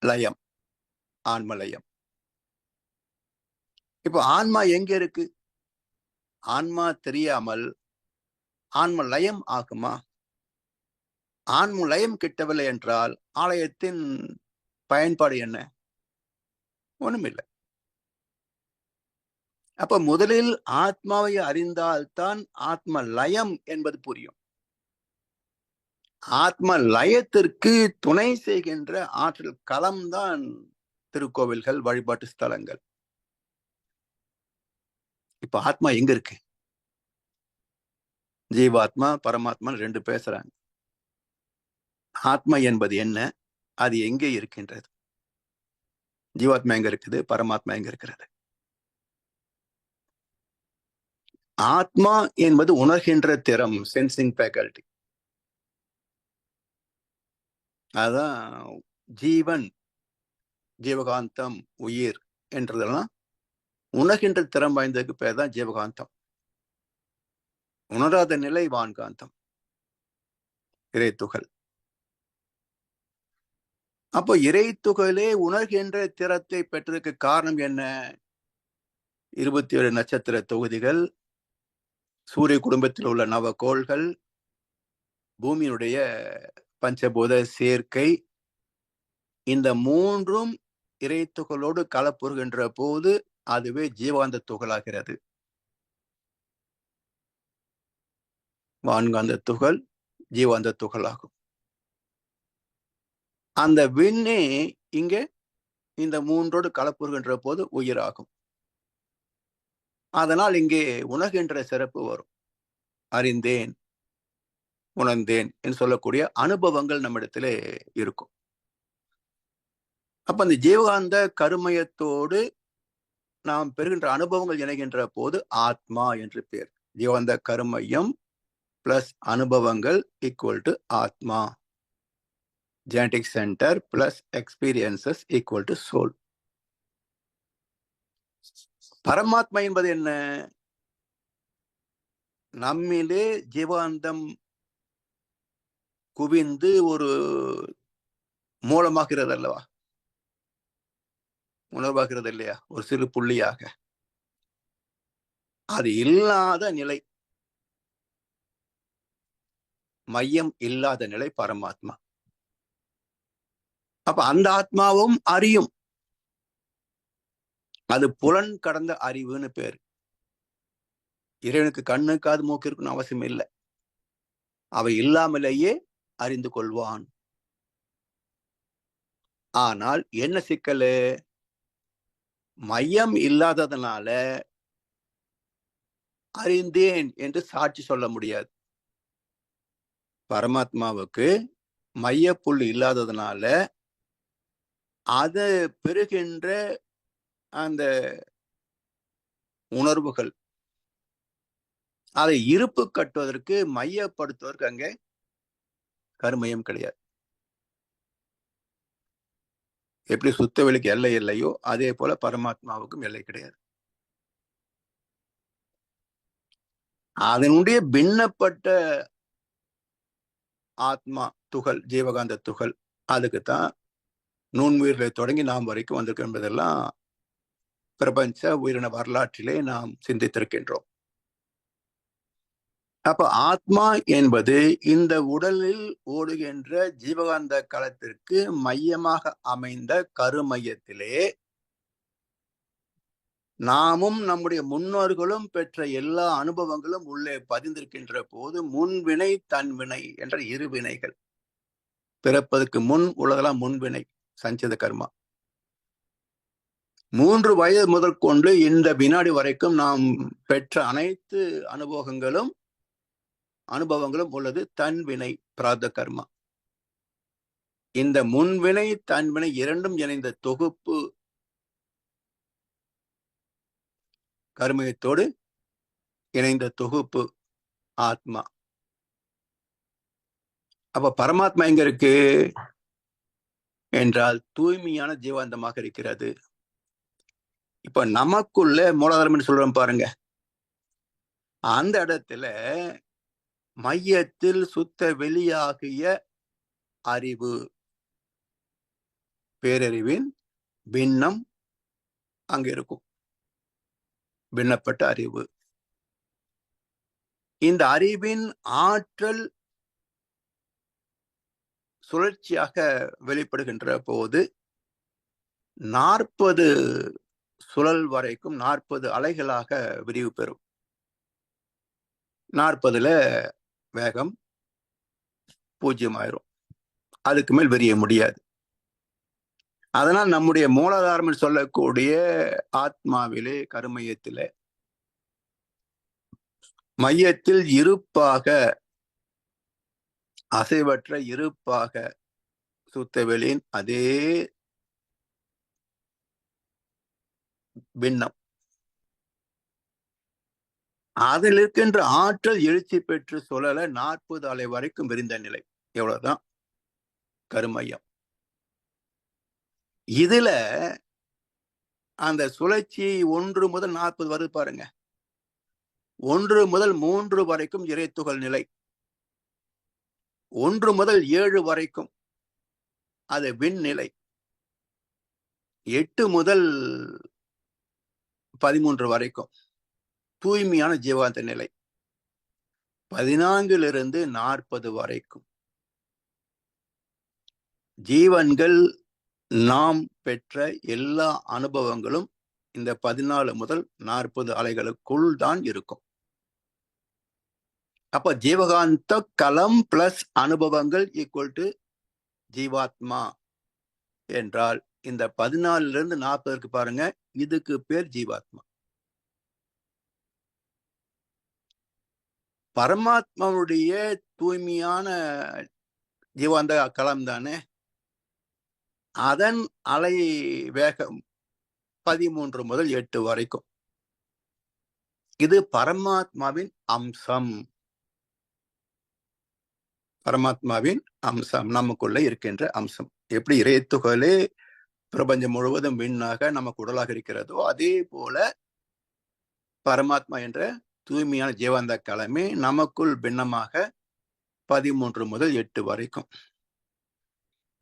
லயம், ஆன்மலயம். இப்ப ஆன்மா எங்க இருக்கு? ஆன்மா தெரியாமல் ஆன்ம லயம் ஆகுமா? ஆன்ம லயம் கிட்டவில்லை என்றால் ஆலயத்தின் பயன்பாடு என்ன? ஒண்ணுமில்லை. அப்ப முதலில் ஆத்மாவை அறிந்தால்தான் ஆத்ம லயம் என்பது புரியும். ஆத்ம லயத்திற்கு துணை செய்கின்ற ஆற்றல் களம்தான் திருக்கோவில்கள், வழிபாட்டு ஸ்தலங்கள். இப்ப ஆத்மா எங்க இருக்கு? ஜீவாத்மா பரமாத்மா ரெண்டு பேசுறாங்க. ஆத்மா என்பது என்ன? அது எங்கே இருக்கின்றது? ஜீவாத்மா எங்க இருக்குது? பரமாத்மா எங்க இருக்கிறது? ஆத்மா என்பது உணர்கின்ற திறம், சென்சிங் ஃபேக்கல்டி. அதான் ஜீவன், ஜீவகாந்தம், உயிர் என்றதெல்லாம் உணர்கின்ற திறம் வாய்ந்ததுக்கு பேர் தான் ஜீவகாந்தம். உணராத நிலை வான்காந்தம், இறைத்துகள். அப்போ இறைத்துகளே உணர்கின்ற திறத்தை பெற்றதுக்கு காரணம் என்ன? 27 நட்சத்திர தொகுதிகள், சூரிய குடும்பத்தில் உள்ள நவகோள்கள், பூமியினுடைய பஞ்சபூத சேர்க்கை, இந்த மூன்றும் இறைத்துகளோடு கலப்புறுகின்ற போது அதுவே ஜீவாந்த துகளாகிறது. வான்காந்த துகள் ஜீவாந்த துகளாகும். அந்த விண்ணே இங்கே இந்த மூன்றோடு கலப்புறுகின்ற போது உயிராகும். அதனால் இங்கே உணர்கின்ற சிறப்பு வரும். அறிந்தேன், உணர்ந்தேன் என்று சொல்லக்கூடிய அனுபவங்கள் நம்மிடத்திலே இருக்கும். அப்ப அந்த ஜீவகாந்த கருமயத்தோடு நாம் பெறுகின்ற அனுபவங்கள் இணைகின்ற போது ஆத்மா என்று பேர். ஜீவகாந்த கருமயம் பிளஸ் அனுபவங்கள் ஈக்குவல் டு ஆத்மா. Genetic centre plus experiences equal to soul. பரமாத்மா என்பது என்ன? நம்மிலே ஜீவாந்தம் குவிந்து ஒரு மூலமாகிறது அல்லவா? உணர்வாகிறது இல்லையா? ஒரு சிறு புள்ளியாக. அது இல்லாத நிலை, மையம் இல்லாத நிலை பரமாத்மா. அப்ப அந்த ஆத்மாவும் அறியும். அது புலன் கடந்த அறிவுன்னு பேரு. இறைவனுக்கு கண்ணு காது மூக்கு இருக்குன்னு அவசியம் இல்லை. அவை இல்லாமலேயே அறிந்து கொள்வான். ஆனால் என்ன சிக்கலு? மையம் இல்லாததுனால அறிந்தேன் என்று சாட்சி சொல்ல முடியாது. பரமாத்மாவுக்கு மையப்புள்ளி இல்லாததுனால அது பெறுகின்ற அந்த உணர்வுகள், அதை இருப்பு கட்டுவதற்கு, மையப்படுத்துவதற்கு அங்கே கருமையம் கிடையாது. எப்படி சுத்த வெளிக்கு எல்லை இல்லையோ அதே போல பரமாத்மாவுக்கும் எல்லை கிடையாது. அதனுடைய பின்னப்பட்ட ஆத்மா துகள், ஜீவகாந்த துகள், அதுக்குத்தான் நுண்ணுயிர்களை தொடங்கி நாம் வரைக்கும் வந்திருக்க என்பதெல்லாம் பிரபஞ்ச உயிரின வரலாற்றிலே நாம் சிந்தித்திருக்கின்றோம். அப்ப ஆத்மா என்பது இந்த உடலில் ஓடுகின்ற ஜீவகாந்த களத்திற்கு மையமாக அமைந்த கருமையத்திலே நாமும் நம்முடைய முன்னோர்களும் பெற்ற எல்லா அனுபவங்களும் உள்ளே பதிந்திருக்கின்ற போது முன்வினை தன்வினை என்ற இரு வினைகள். பிறப்பதற்கு முன் உள்ளதெல்லாம் முன்வினை, சஞ்சித கர்மா. 3 வயது முதற்கொண்டு இந்த வினாடி வரைக்கும் நாம் பெற்ற அனைத்து அனுபவங்களும் உள்ளது தன்வினை, பிராரப்த கர்மா. இந்த முன்வினை தன்வினை இரண்டும் இணைந்த தொகுப்பு கருமையத்தோடு இணைந்த தொகுப்பு ஆத்மா. அப்ப பரமாத்மா எங்க இருக்கு என்றால் தூய்மையான ஜீவாந்தமாக இருக்கிறது. இப்ப நமக்குள்ள மூலாதாரம் சொல்றோம் பாருங்க, அந்த இடத்துல மையத்தில் சுத்த வெளியாகிய அறிவு, பேரறிவின் பின்னம் அங்க இருக்கும். பின்னப்பட்ட அறிவு. இந்த அறிவின் ஆற்றல் சுழற்சியாக வெளிப்படுகின்ற போது 40 சுழல் வரைக்கும் 40 அலைகளாக விரிவு பெறும். 40ல வேகம் 0 ஆயிரும். அதுக்கு மேல் விரிய முடியாது. அதனால் நம்முடைய மூலாதாரம் சொல்லக்கூடிய ஆத்மாவிலே கருமையத்திலே மையத்தில் இருப்பாக, அசைவற்ற இருப்பாக சுத்தவெளியின் அதே பின்னம், அதில் இருக்கின்ற ஆற்றல் எழுச்சி பெற்று சொல்லல 40 அலை வரைக்கும் விரிந்த நிலை. எவ்வளவுதான் கருமையம். இதுல அந்த சுழற்சி 1 முதல் 40 வருது பாருங்க. 1 முதல் 3 வரைக்கும் இறைத்துகள் நிலை, 1 முதல் 7 வரைக்கும் அது விண்நிலை, 8 முதல் 13 வரைக்கும் தூய்மையான ஜீவாந்த நிலை, 14 40 வரைக்கும் ஜீவன்கள் நாம் பெற்ற எல்லா அனுபவங்களும் இந்த 14 முதல் 40 அலைகளுக்குள் தான் இருக்கும். அப்ப ஜீவகாந்த களம் பிளஸ் அனுபவங்கள் ஈக்குவல் டு ஜீவாத்மா என்றால் இந்த 14 40 பாருங்க, இதுக்கு பேர் ஜீவாத்மா. பரமாத்மாவுடைய தூய்மையான ஜீவாந்த களம் தானே, அதன் அலை வேகம் 13 முதல் 8 வரைக்கும். இது பரமாத்மாவின் அம்சம். பரமாத்மாவின் அம்சம் நமக்குள்ள இருக்கின்ற அம்சம். எப்படி இறைத்துகளே பிரபஞ்சம் முழுவதும் விண்ணாக நமக்கு உடலாக இருக்கிறதோ அதே போல பரமாத்மா என்ற தூய்மையான ஜீவாந்த களமே நமக்குள் பின்னமாக 13 முதல் 8 வரைக்கும்.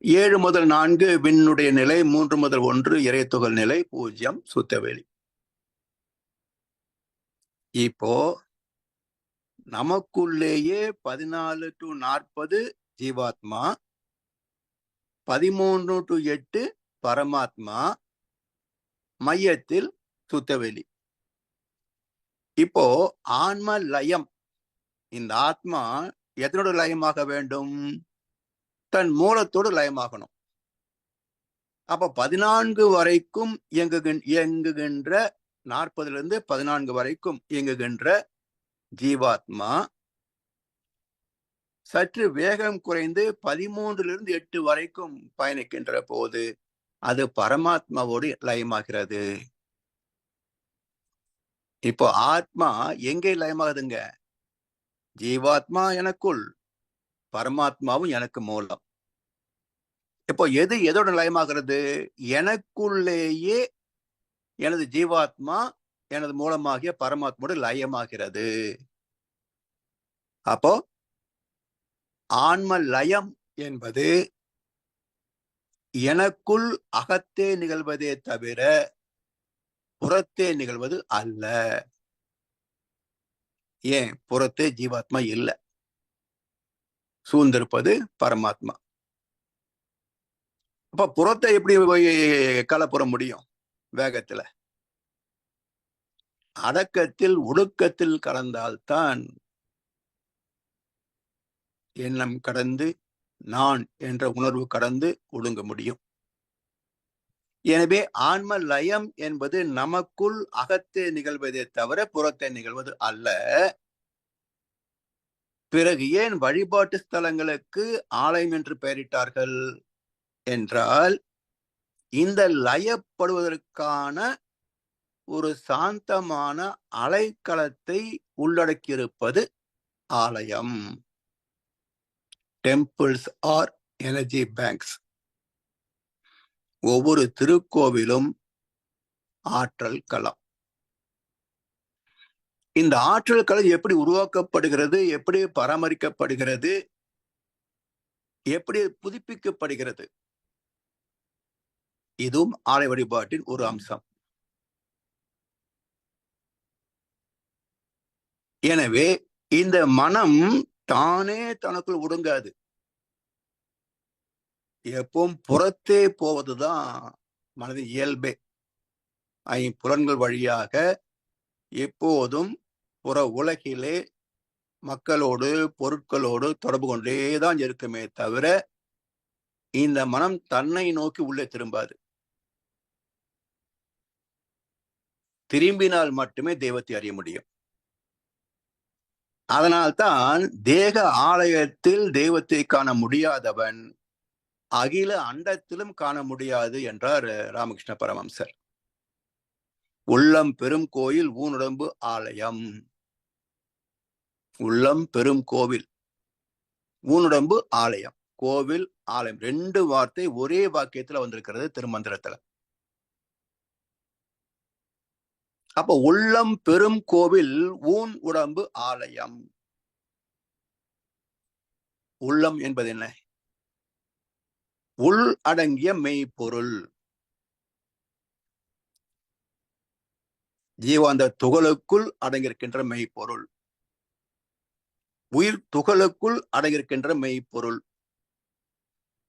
7 முதல் 4 விண்ணுடைய நிலை, 3 முதல் 1 இறைத்துகள் நிலை, 0 சுத்தவெளி. இப்போ நமக்குள்ளேயே 14 to 40 ஜீவாத்மா, 13 to 8 பரமாத்மா, மையத்தில் சுத்தவெளி. இப்போ ஆன்ம லயம், இந்த ஆத்மா எதனோட லயமாக வேண்டும்? தன் மூலத்தோடு லயமாகணும். அப்ப 14 வரைக்கும் இயங்குகின்ற 40 14 வரைக்கும் இயங்குகின்ற ஜீவாத்மா சற்று வேகம் குறைந்து 13 8 வரைக்கும் பயணிக்கின்ற போது அது பரமாத்மாவோடு லயமாகிறது. இப்போ ஆத்மா எங்கே லயமாகுதுங்க? ஜீவாத்மா எனக்குள், பரமாத்மாவும் எனக்கு மூலம். இப்போ எது எதோட லயமாகிறது? எனக்குள்ளேயே எனது ஜீவாத்மா எனது மூலமாகிய பரமாத்மாவோடு லயமாகிறது. அப்போ ஆன்ம லயம் என்பது எனக்குள் அகத்தே நிகழ்வதே தவிர புறத்தே நிகழ்வது அல்ல. ஏன்? புறத்தே ஜீவாத்மா இல்லை, சூழ்ந்திருப்பது பரமாத்மா. அப்ப புறத்தை எப்படி கலப்புற முடியும்? வேகத்துல, அடக்கத்தில் ஒடுக்கத்தில் கலந்தால்தான் எண்ணம் கடந்து நான் என்ற உணர்வு கடந்து ஒடுங்க முடியும். எனவே ஆன்ம லயம் என்பது நமக்குள் அகத்தே நிகழ்வதே தவிர புறத்தே நிகழ்வது அல்ல. பிறகு ஏன் வழிபாட்டு ஸ்தலங்களுக்கு ஆலயம் என்று பெயரிட்டார்கள் என்றால் இந்த லயப்படுவதற்கான ஒரு சாந்தமான அலைக்களத்தை உள்ளடக்கியிருப்பது ஆலயம். Temples are energy banks. ஒவ்வொரு திருக்கோவிலும் ஆற்றல் களம். இந்த ஆற்றல் களம் எப்படி உருவாக்கப்படுகிறது, எப்படி பராமரிக்கப்படுகிறது, எப்படி புதுப்பிக்கப்படுகிறது, இதுவும் ஆலய வழிபாட்டின் ஒரு அம்சம். எனவே இந்த மனம் தானே தனக்குள் ஒடுங்காது. எப்பவும் புறத்தே போவதுதான் மனதின் இயல்பே. ஐம்புலன்கள் வழியாக எப்போதும் புற உலகிலே மக்களோடு பொருட்களோடு தொடர்பு கொண்டேதான் இருக்குமே தவிர இந்த மனம் தன்னை நோக்கி உள்ளே திரும்பாது. திரும்பினால் மட்டுமே தெய்வத்தை அறிய முடியும். அதனால்தான் தேக ஆலயத்தில் தெய்வத்தை காண முடியாதவன் அகில அண்டத்திலும் காண முடியாது என்றார் ராமகிருஷ்ண பரமஹம்சர். உள்ளம் பெரும் கோயில் ஊனுடம்பு ஆலயம். உள்ளம் பெரும் கோவில், ஊனுடம்பு ஆலயம். கோவில் ஆலயம் 2 வார்த்தை ஒரே வாக்கியத்துல வந்திருக்கிறது திருமந்திரத்துல. அப்ப உள்ளம் பெரும் கோவில் ஊன் உடம்பு ஆலயம். உள்ளம் என்பது என்ன? உள் அடங்கிய மெய்ப்பொருள். ஜீவாந்த துகளுக்குள் அடங்கியிருக்கின்ற மெய்ப்பொருள், உயிர் துகளுக்குள் அடங்கியிருக்கின்ற மெய்ப்பொருள்,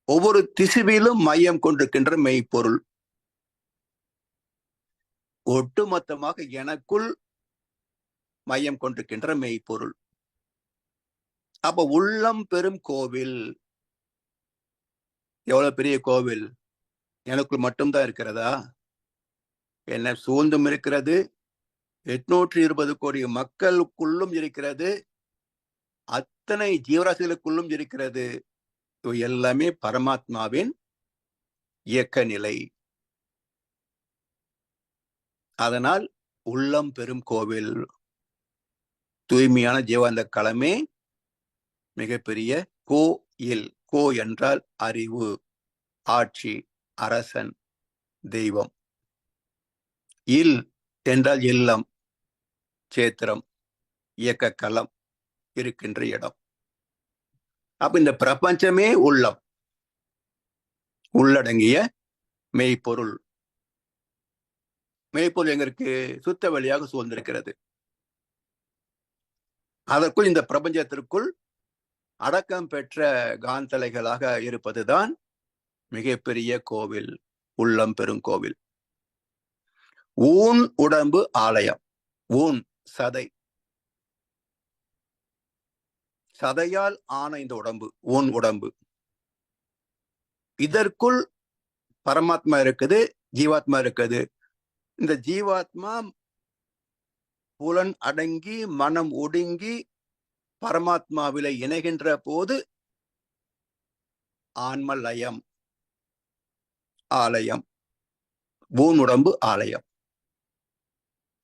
ஒவ்வொரு திசுவிலும் மையம் கொண்டிருக்கின்ற மெய்ப்பொருள், ஒட்டுமொத்தமாக எனக்குள் மையம் கொண்டிருக்கின்ற மெய்ப்பொருள். அப்ப உள்ளம் பெரும் கோவில். எவ்வளவு பெரிய கோவில்! எனக்குள் மட்டும்தான் இருக்கிறதா? என்ன சூழ்ந்தும் இருக்கிறது, 820 கோடி மக்களுக்குள்ளும் இருக்கிறது, அத்தனை ஜீவராசிகளுக்குள்ளும் இருக்கிறது. இவை எல்லாமே பரமாத்மாவின் இயக்க நிலை. அதனால் உள்ளம் பெரும் கோவில், தூய்மையான ஜீவாந்த களமே மிகப்பெரிய கோயில். கோ என்றால் அறிவு, ஆட்சி, அரசன், தெய்வம். இல் என்றால் இல்லம், சேத்திரம், இயக்க களம், இருக்கின்ற இடம். அப்ப இந்த பிரபஞ்சமே உள்ளம், உள்ளடங்கிய மெய்ப்பொருள். மெய்ப்பொருள் எங்க இருக்கு? சுத்த வழியாக சூழ்ந்திருக்கிறது. அதற்குள் இந்த பிரபஞ்சத்திற்குள் அடக்கம் பெற்ற காந்தலைகளாக இருப்பதுதான் மிகப்பெரிய கோவில், உள்ளம் பெருங்கோவில். ஊன் உடம்பு ஆலயம். ஊன் சதை, சதையால் ஆன இந்த உடம்பு ஊன் உடம்பு. இதற்குள் பரமாத்மா இருக்குது, ஜீவாத்மா இருக்குது. இந்த ஜீவாத்மா புலன் அடங்கி மனம் ஒடுங்கி பரமாத்மாவில இணைகின்ற போது ஆன்மலயம், ஆலயம், ஊனுடம்பு ஆலயம்.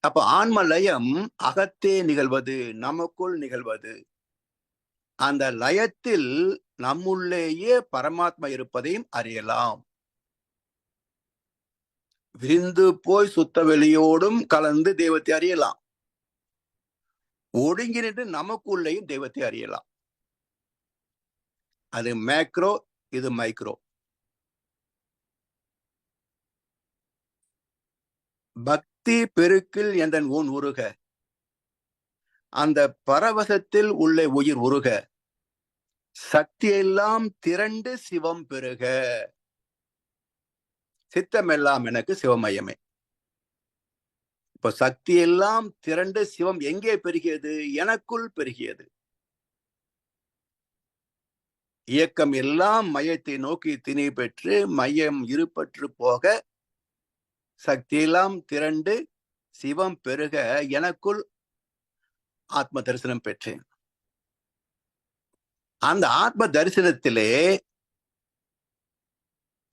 அப்ப ஆன்மலயம் அகத்தே நிகழ்வது, நமக்குள் நிகழ்வது. அந்த லயத்தில் நம்முள்ளேயே பரமாத்மா இருப்பதையும் அறியலாம். விரிந்து போய் சுத்த வெளியோடும் கலந்து தெய்வத்தை அறியலாம். ஒடுங்கி நின்று நமக்குள்ளேயும் தெய்வத்தை அறியலாம். அது மேக்ரோ, இது மைக்ரோ. பக்தி பெருக்கில் என்றன் ஊன் உருக, அந்த பரவசத்தில் உள்ள உயிர் உருக, சக்தியெல்லாம் திரண்டு சிவம் பெருக. சித்தமெல்லாம் எனக்கு சிவமயமே. இப்ப சக்தி எல்லாம் திரண்டு சிவம் எங்கே பெருகியது? எனக்குள் பெருகியது. இயக்கம் எல்லாம் மையத்தை நோக்கி திணை பெற்று மையம் இருப்பற்று போக சக்தியெல்லாம் திரண்டு சிவம் பெருக எனக்குள் ஆத்ம தரிசனம் பெற்றேன். அந்த ஆத்ம தரிசனத்திலே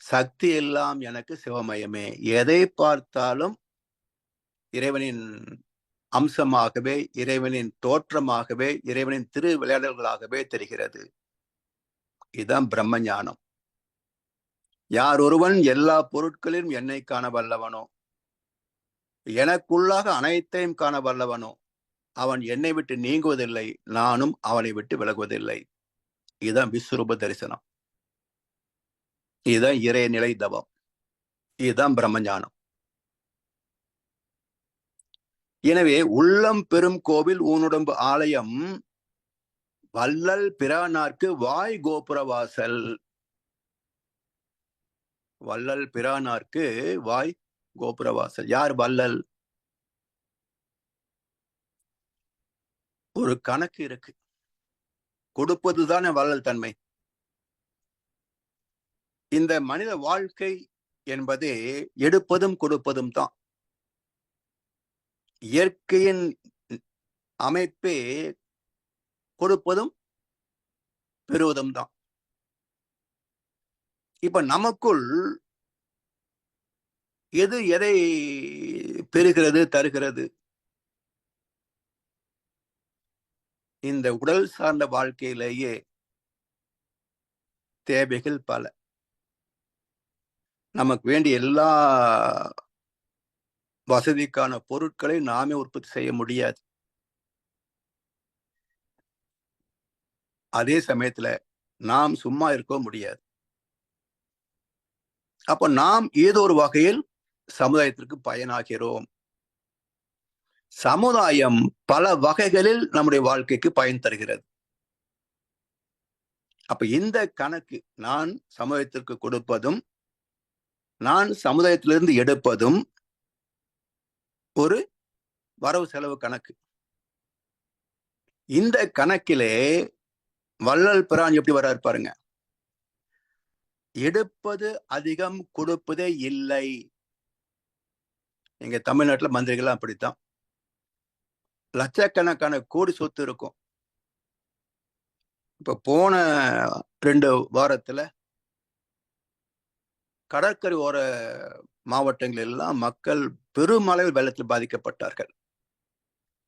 சக்தி எல்லாம் எனக்கு சிவமயமே. எதை பார்த்தாலும் இறைவனின் அம்சமாகவே, இறைவனின் தோற்றமாகவே, இறைவனின் திரு விளையாடல்களாகவே தெரிகிறது. இதுதான் பிரம்ம ஞானம். யார் ஒருவன் எல்லா பொருட்களிலும் என்னை காண வல்லவனோ, எனக்குள்ளாக அனைத்தையும் காண வல்லவனோ, அவன் என்னை விட்டு நீங்குவதில்லை, நானும் அவனை விட்டு விலகுவதில்லை. இதுதான் விஸ்வரூப தரிசனம். இதுதான் இறைநிலை தவம். இதுதான் பிரம்ம ஞானம். எனவே உள்ளம் பெரும் கோவில் ஊனுடம்பு ஆலயம், வள்ளல் பிரானார்க்கு வாய் கோபுரவாசல். வள்ளல் பிரானார்க்கு வாய் கோபுரவாசல். யார் வள்ளல்? ஒரு கணக்கு இருக்கு. கொடுப்பதுதானே வள்ளல் தன்மை. இந்த மனித வாழ்க்கை என்பதே எடுப்பதும் கொடுப்பதும் தான். இயற்கையின் அமைப்பே கொடுப்பதும் பெறுவதும் தான். இப்ப நமக்குள் எது எதை பெறுகிறது, தருகிறது? இந்த உடல் சார்ந்த வாழ்க்கையிலேயே தேவைகள் பல. நமக்கு வேண்டிய எல்லா வசதிக்கான பொருட்களை நாமே உற்பத்தி செய்ய முடியாது. அதே சமயத்துல நாம் சும்மா இருக்க முடியாது. அப்ப நாம் ஏதோ ஒரு வகையில் சமுதாயத்திற்கு பயனாகிறோம். சமுதாயம் பல வகைகளில் நம்முடைய வாழ்க்கைக்கு பயன் தருகிறது. அப்ப இந்த கணக்கு, நான் சமுதாயத்திற்கு கொடுப்பதும் நான் சமுதாயத்திலிருந்து எடுப்பதும் ஒரு வரவு செலவு கணக்கு. இந்த கணக்கிலே வள்ளல் பிரான் எப்படி வர்றாரு பாருங்க. எடுப்பது அதிகம், கொடுப்பதே இல்லை. எங்க தமிழ்நாட்டுல மந்திரிகள் அப்படித்தான். லட்சக்கணக்கான கோடி சொத்து இருக்கும். இப்ப போன 2 வாரத்துல கடற்கரை ஓர மாவட்டங்கள் எல்லாம் மக்கள் பெருமளவில் வெள்ளத்தில் பாதிக்கப்பட்டார்கள்.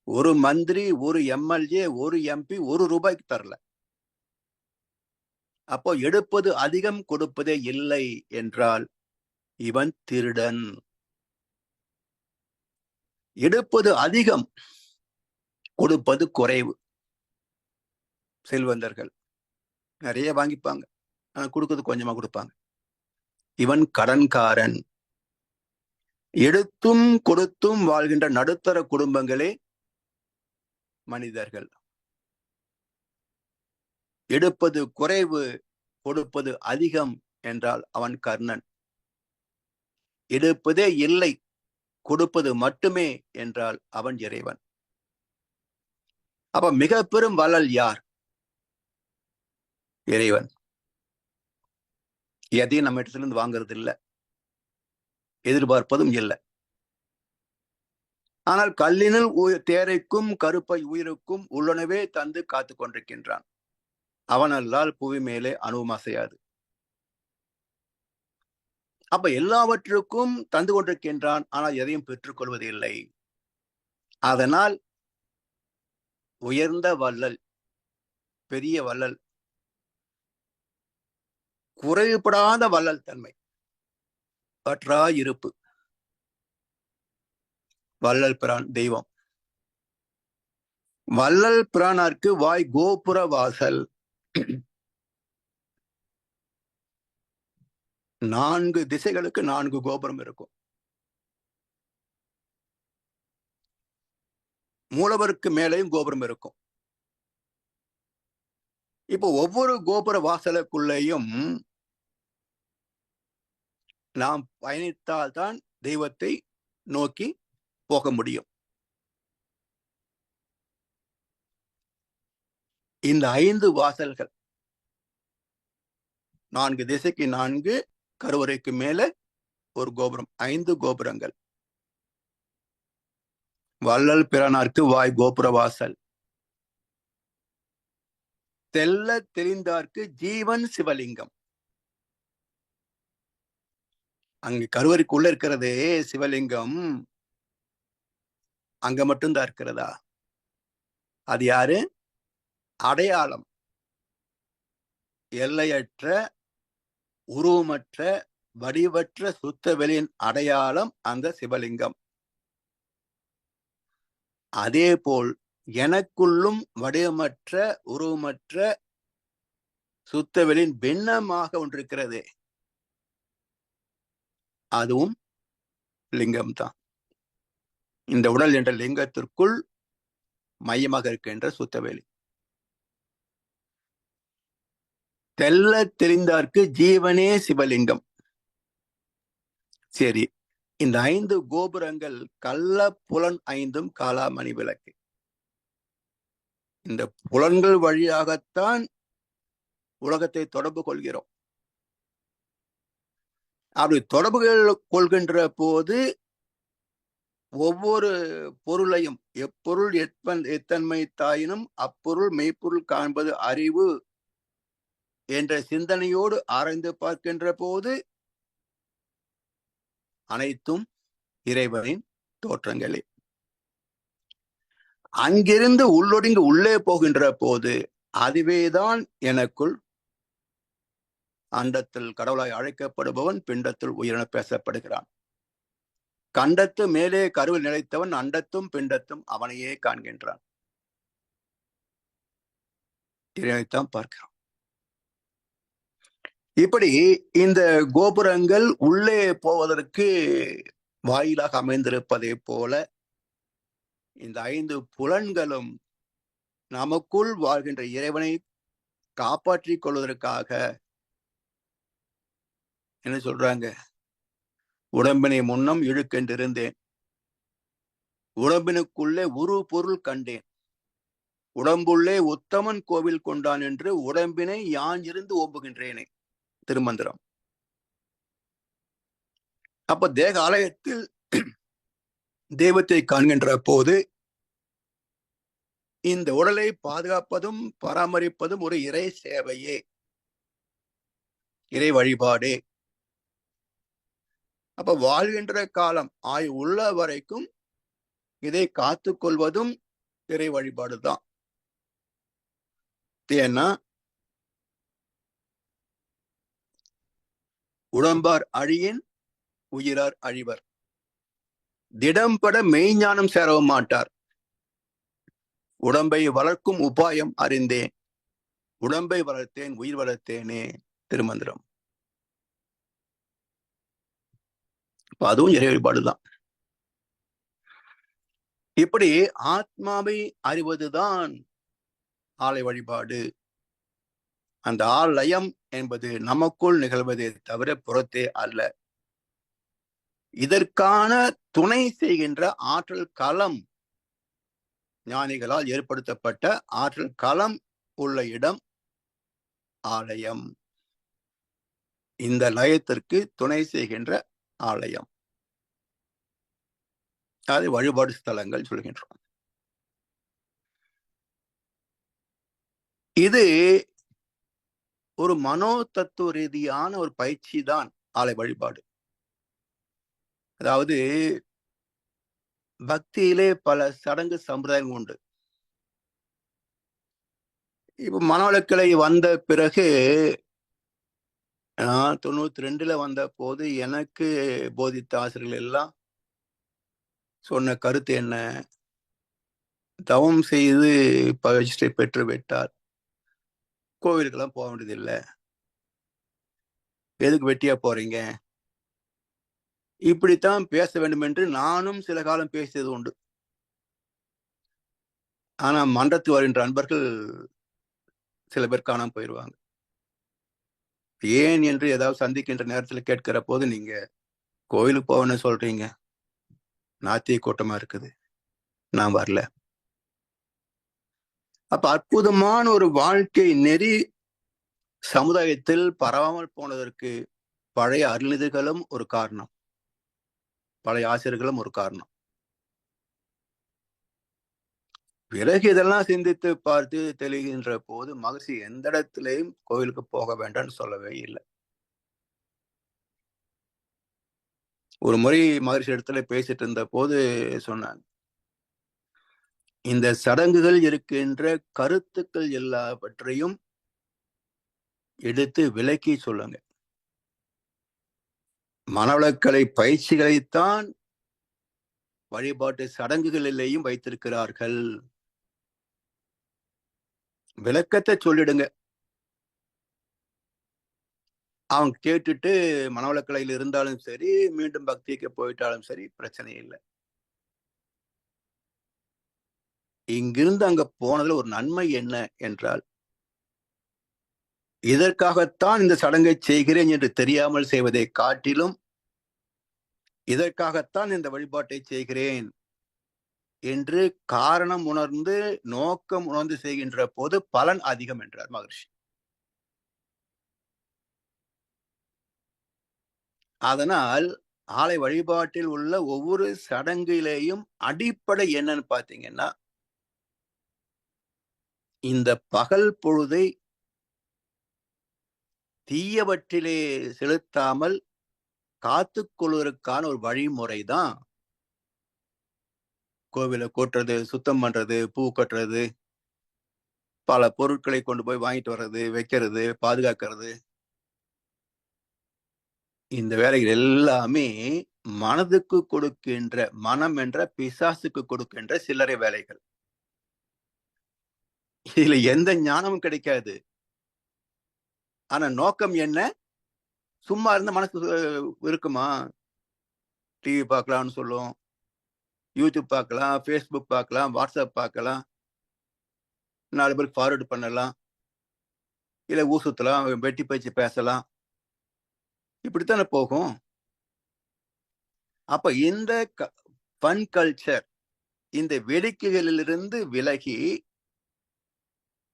ஒரு மந்திரி, ஒரு எம்எல்ஏ, ஒரு எம்பி ₹1 தரல. அப்போ எடுப்பது அதிகம், கொடுப்பதே இல்லை என்றால் இவன் திருடன். எடுப்பது அதிகம், கொடுப்பது குறைவு. செல்வந்தர்கள் நிறைய வாங்கிப்பாங்க, ஆனா கொடுக்கிறது கொஞ்சமா கொடுப்பாங்க. இவன் கடன்காரன். எடுத்தும் கொடுத்தும் வாழ்கின்ற நடுத்தர குடும்பங்களே மனிதர்கள். எடுப்பது குறைவு, கொடுப்பது அதிகம் என்றால் அவன் கர்ணன். எடுப்பதே இல்லை, கொடுப்பது மட்டுமே என்றால் அவன் இறைவன். அப்ப மிக பெரும் வள்ளல் யார்? இறைவன். எதையும் நம்ம இடத்திலிருந்து வாங்குறது இல்லை, எதிர்பார்ப்பதும் இல்லை. ஆனால் கல்லினில் தேரைக்கும் கருப்பை உயிருக்கும் உள்ளனவே தந்து காத்து கொண்டிருக்கின்றான். அவனல்லால் புவி மேலே அணுவும் அசையாது. அப்ப எல்லாவற்றுக்கும் தந்து கொண்டிருக்கின்றான், ஆனால் எதையும் பெற்றுக் கொள்வதில்லை. அதனால் உயர்ந்த வள்ளல், பெரிய வள்ளல், குறைபடாத வள்ளல் தன்மை, பற்றா இருப்பு. வள்ளல் பிரான் தெய்வம். வள்ளல் பிரானார்க்கு வாய் கோபுர வாசல். 4 திசைகளுக்கு 4 கோபுரம் இருக்கும். மூலவருக்கு மேலேயும் கோபுரம் இருக்கும். இப்போ ஒவ்வொரு கோபுர வாசலுக்குள்ளேயும் நாம் பயணித்தால்தான் தெய்வத்தை நோக்கி போக முடியும். இந்த 5 வாசல்கள், 4 திசைக்கு 4, கருவறைக்கு மேல ஒரு கோபுரம், 5 கோபுரங்கள். வள்ளல் பிரானார்க்கு வாய் கோபுர வாசல். தெல்ல தெரிந்தார்க்கு ஜீவன் சிவலிங்கம். அங்கு கருவறைக்குள்ள இருக்கிறதே சிவலிங்கம், அங்க மட்டும்தான் இருக்கிறதா? அது யாரு? அடையாளம். எல்லையற்ற, உருவமற்ற, வடிவற்ற சுத்த வெளியின் அடையாளம் அந்த சிவலிங்கம். அதேபோல் எனக்குள்ளும் வடிவமற்ற, உருவமற்ற சுத்தவெளியின் பின்னமாக ஒன்று இருக்கிறது. அதுவும் லிங்கம் தான். இந்த உடல் என்ற லிங்கத்திற்குள் மையமாக இருக்கின்ற சுத்தவெளி. தெல்ல தெரிந்தார்க்கு ஜீவனே சிவலிங்கம். சரி, இந்த 5 கோபுரங்கள் கள்ள புலன் 5ம் காலாமணி விளக்கு. இந்த புலன்கள் வழியாகத்தான் உலகத்தை தொடர்பு கொள்கிறோம். அப்படி தொடர்பு கொள்கின்ற போது ஒவ்வொரு பொருளையும் எப்பொருள் எத்தன்மை தாயினும் அப்பொருள் மெய்ப்பொருள் காண்பது அறிவு என்ற சிந்தனையோடு ஆராய்ந்து பார்க்கின்ற போது அனைத்தும் இறைவனின் தோற்றங்களே. அங்கிருந்து உள்ளொடுங்கி உள்ளே போகின்ற போது அதுவேதான் எனக்குள் அண்டத்தில் கடவுளாய் அழைக்கப்படுபவன் பிண்டத்தில் உயிரென பேசப்படுகிறான். கண்டத்து மேலே கருவில் நிலைத்தவன் அண்டத்தும் பிண்டத்தும் அவனையே காண்கின்றான். இறைவனைத்தான் பார்க்கிறோம். இப்படி இந்த கோபுரங்கள் உள்ளே போவதற்கு வாயிலாக அமைந்திருப்பதை போல இந்த 5 புலன்களும் நமக்குள் வாழ்கின்ற இறைவனை காப்பாற்றிக் கொள்வதற்காக என்ன சொல்றாங்க? உடம்பினை முன்னம் இழுக்கென்றிருந்தேன், உடம்பினுக்குள்ளே உரு பொருள் கண்டேன், உடம்புள்ளே உத்தமன் கோவில் கொண்டான் என்று உடம்பினை யான் இருந்து ஓம்புகின்றேனே. திருமந்திரம். அப்ப தேக ஆலயத்தில் தெய்வத்தை காண்கின்ற போது இந்த உடலை பாதுகாப்பதும் பராமரிப்பதும் ஒரு இறை சேவையே, இறை வழிபாடே. அப்ப வாழ்கின்ற காலம் ஆய் உள்ள வரைக்கும் இதை காத்துக் கொள்வதும் இறை வழிபாடுதான். ஏன்னா உடம்பார் அழியின் உயிரார் அழிவர். திடம்பட மெய்ஞானம் சேரவும் மாட்டார். உடம்பை வளர்க்கும் உபாயம் அறிந்தேன், உடம்பை வளர்த்தேன் உயிர் வளர்த்தேனே. திருமந்திரம். அதுவும் இறை வழிபாடுதான். இப்படி ஆத்மாவை அறிவதுதான் ஆலய வழிபாடு. அந்த ஆலயம் என்பது நமக்குள் நிகழ்வதே தவிர புறத்தே அல்ல. இதற்கான துணை செய்கின்ற ஆற்றல் களம், ஞானிகளால் ஏற்படுத்தப்பட்ட ஆற்றல் களம் உள்ள இடம் ஆலயம். இந்த லயத்திற்கு துணை செய்கின்ற ஆலயம், அது வழிபாடு ஸ்தலங்கள் சொல்கின்றோம். இது ஒரு மனோ தத்துவ ரீதியான ஒரு பயிற்சி தான் ஆலய வழிபாடு. அதாவது பக்தியிலே பல சடங்கு சம்பிரதாயம் உண்டு. இப்ப மனவளக்கலை வந்த பிறகு நான் 92ல வந்த போது எனக்கு போதித்த ஆசிரியர்கள் எல்லாம் சொன்ன கருத்து என்ன? தவம் செய்து பயிற்சி பெற்று விட்டார், கோவிலுக்கெல்லாம் போக வேண்டியதில்லை, எதுக்கு வெட்டியா போறீங்க, இப்படித்தான் பேச வேண்டும் என்று நானும் சில காலம் பேசியது உண்டு. ஆனா மன்றத்து வருகின்ற அன்பர்கள் சில பேர் காணாம போயிடுவாங்க. ஏன் என்று ஏதாவது சந்திக்கின்ற நேரத்தில் கேட்கிற போது, நீங்க கோயிலுக்கு போவேன்னு சொல்றீங்க, நாத்திய கூட்டமா இருக்குது, நான் வரல. அப்ப அற்புதமான ஒரு வாழ்க்கை நெறி சமுதாயத்தில் பரவாமல் போனதற்கு பழைய அருளிதழ்களும் ஒரு காரணம், பழைய ஆசிரியர்களும் ஒரு காரணம். பிறகு இதெல்லாம் சிந்தித்து பார்த்து தெளிகின்ற போது மகிழ்ச்சி எந்த இடத்திலையும் கோவிலுக்கு போக வேண்டாம்னு சொல்லவே இல்லை. ஒரு முறை மகரிஷி இடத்துல பேசிட்டு இருந்த போது சொன்னாங்க, இந்த சடங்குகள் இருக்கின்ற கருத்துக்கள் எல்லாவற்றையும் எடுத்து விலக்கி சொல்லுங்க. மனவளக்கலை பயிற்சிகளைத்தான் வழிபாட்டு சடங்குகளிலேயும் வைத்திருக்கிறார்கள். விளக்கத்தை சொல்லிடுங்க. அவங்க கேட்டுட்டு மனவளக்கலையில் இருந்தாலும் சரி, மீண்டும் பக்திக்கு போயிட்டாலும் சரி, பிரச்சனை இல்லை. இங்கிருந்து அங்க போனதுல ஒரு நன்மை என்ன என்றால், இதற்காகத்தான் இந்த சடங்கை செய்கிறேன் என்று தெரியாமல் செய்வதை காட்டிலும், இதற்காகத்தான் இந்த வழிபாட்டை செய்கிறேன் என்று காரணம் உணர்ந்து, நோக்கம் உணர்ந்து செய்கின்ற போது பலன் அதிகம் என்றார் மகர்ஷி. அதனால் ஆலய வழிபாட்டில் உள்ள ஒவ்வொரு சடங்கிலேயும் அடிப்படை என்னன்னு பாத்தீங்கன்னா, இந்த பகல் பொழுதை தீயவற்றிலே செலுத்தாமல் காத்துக் கொள்வதற்கான ஒரு வழிமுறை தான் கோவிலை கூட்டுறது, சுத்தம் பண்றது, பூ கட்டுறது, பல பொருட்களை கொண்டு போய் வாங்கிட்டு வர்றது, வைக்கிறது, பாதுகாக்கிறது. இந்த வேலைகள் எல்லாமே மனதுக்கு கொடுக்கின்ற, மனம் என்ற பிசாசுக்கு கொடுக்கின்ற சில்லறை வேலைகள். இதுல எந்த ஞானமும் கிடைக்காது. ஆனா நோக்கம் என்ன? சும்மா இருந்த மனசு இருக்குமா? டிவி பார்க்கலாம்னு சொல்லும், யூடியூப் பார்க்கலாம், ஃபேஸ்புக் பார்க்கலாம், வாட்ஸ்அப் பார்க்கலாம், 4 பேருக்கு ஃபார்வர்டு பண்ணலாம், இல்ல ஊர் சுத்தலாம், வெட்டி பேச்சு பேசலாம், இப்படித்தானே போகும். அப்ப இந்த ஃபன் கல்ச்சர், இந்த வேடிக்கைகளிலிருந்து விலகி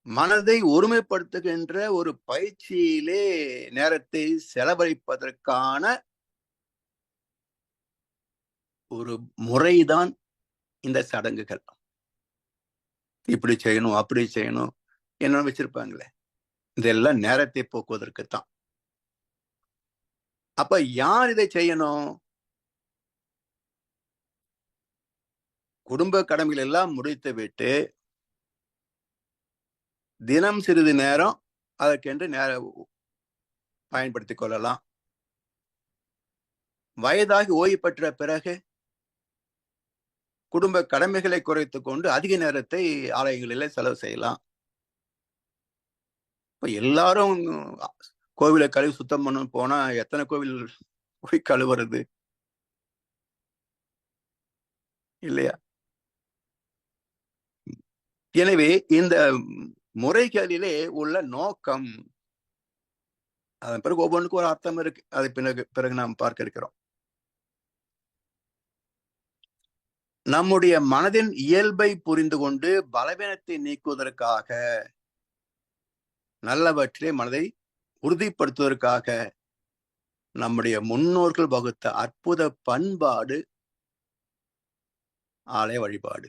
மனதை ஒருமைப்படுத்துகின்ற ஒரு பயிற்சியிலே நேரத்தை செலவழிப்பதற்கான ஒரு முறைதான் இந்த சடங்குகள். இப்படி செய்யணும், அப்படி செய்யணும், என்ன வச்சிருப்பாங்களே, இதெல்லாம் நேரத்தை போக்குவதற்குத்தான். அப்ப யார் இதை செய்யணும்? குடும்ப கடமைகள் எல்லாம் முடித்து விட்டு தினம் சிறிது நேரம் அதற்கென்று பயன்படுத்திக் கொள்ளலாம். வயதாகி ஓய்வு பெற்ற பிறகு குடும்ப கடமைகளை குறைத்துக் கொண்டு அதிக நேரத்தை ஆலயங்களிலே செலவு செய்யலாம். இப்ப எல்லாரும் கோவிலை கழுவி சுத்தம் பண்ண போனா எத்தனை கோவில் போய் கழுவுறது இல்லையா? எனவே இந்த முறைகளிலே உள்ள நோக்கம், அதன் பிறகு ஒவ்வொன்றுக்கும் ஒரு அர்த்தம் இருக்கு. அதை பிறகு நாம் பார்க்க இருக்கிறோம். நம்முடைய மனதின் இயல்பை புரிந்து கொண்டு பலவீனத்தை நீக்குவதற்காக, நல்லவற்றிலே மனதை உறுதிப்படுத்துவதற்காக நம்முடைய முன்னோர்கள் வகுத்த அற்புத பண்பாடு ஆலய வழிபாடு.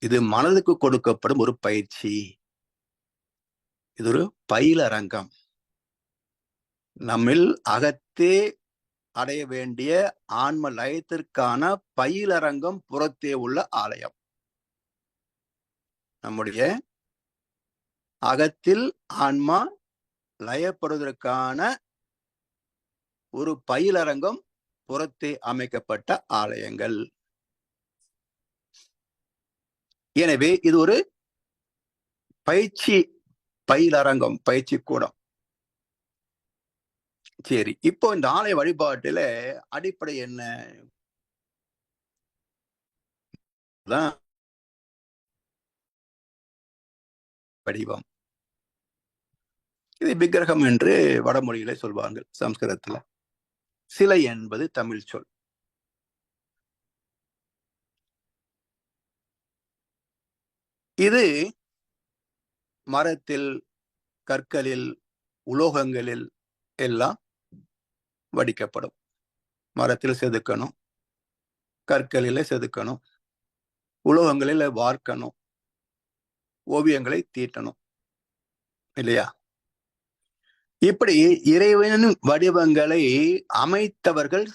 இது மனதுக்கு கொடுக்கப்படும் ஒரு பயிற்சி. இது ஒரு பயிலரங்கம். நம்மில் அகத்தே அடைய வேண்டிய ஆன்ம லயத்திற்கான பயிலரங்கம் புறத்தே உள்ள ஆலயம். நம்முடைய அகத்தில் ஆன்மா லயப்படுவதற்கான ஒரு பயிலரங்கம் புறத்தே அமைக்கப்பட்ட ஆலயங்கள். எனவே இது ஒரு பயிற்சி பயிலரங்கம், பயிற்சி கூடம். சரி, இப்போ இந்த ஆலய வழிபாட்டுல அடிப்படை என்ன? வடிவம். இது விக்கிரகம் என்று வடமொழியில சொல்வார்கள். சம்ஸ்கிருதத்துல சிலை என்பது தமிழ் சொல். இது மரத்தில், கற்களில், உலோகங்களில் எல்லாம் வடிக்கப்படும். மரத்தில் செதுக்கணும், கற்களில செதுக்கணும், உலோகங்களில வார்க்கணும், ஓவியங்களை தீட்டணும் இல்லையா? இப்படி இறைவனின் வடிவங்களை அமைத்தவர்கள்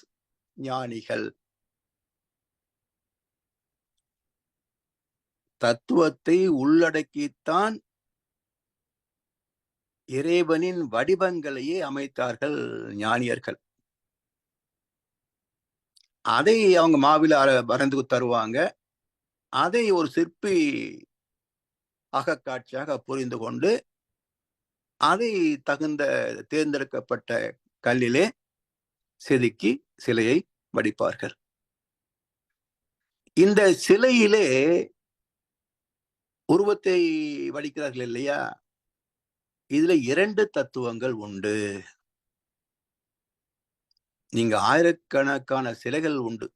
ஞானிகள். தத்துவத்தை உள்ளடக்கித்தான் இறைவனின் வடிவங்களையே அமைத்தார்கள் ஞானியர்கள். அதை அவங்க மாவில வரைந்து தருவாங்க. அதை ஒரு சிற்பி அகக்காட்சியாக புரிந்து கொண்டு அதை தகுந்த தேர்ந்தெடுக்கப்பட்ட கல்லிலே செதுக்கி சிலையை வடிப்பார்கள். இந்த சிலையிலே உருவத்தை வடிக்கிறார்கள் இல்லையா, இதுல 2 தத்துவங்கள் உண்டு. நீங்க ஆயிரக்கணக்கான சிலைகள் உண்டு.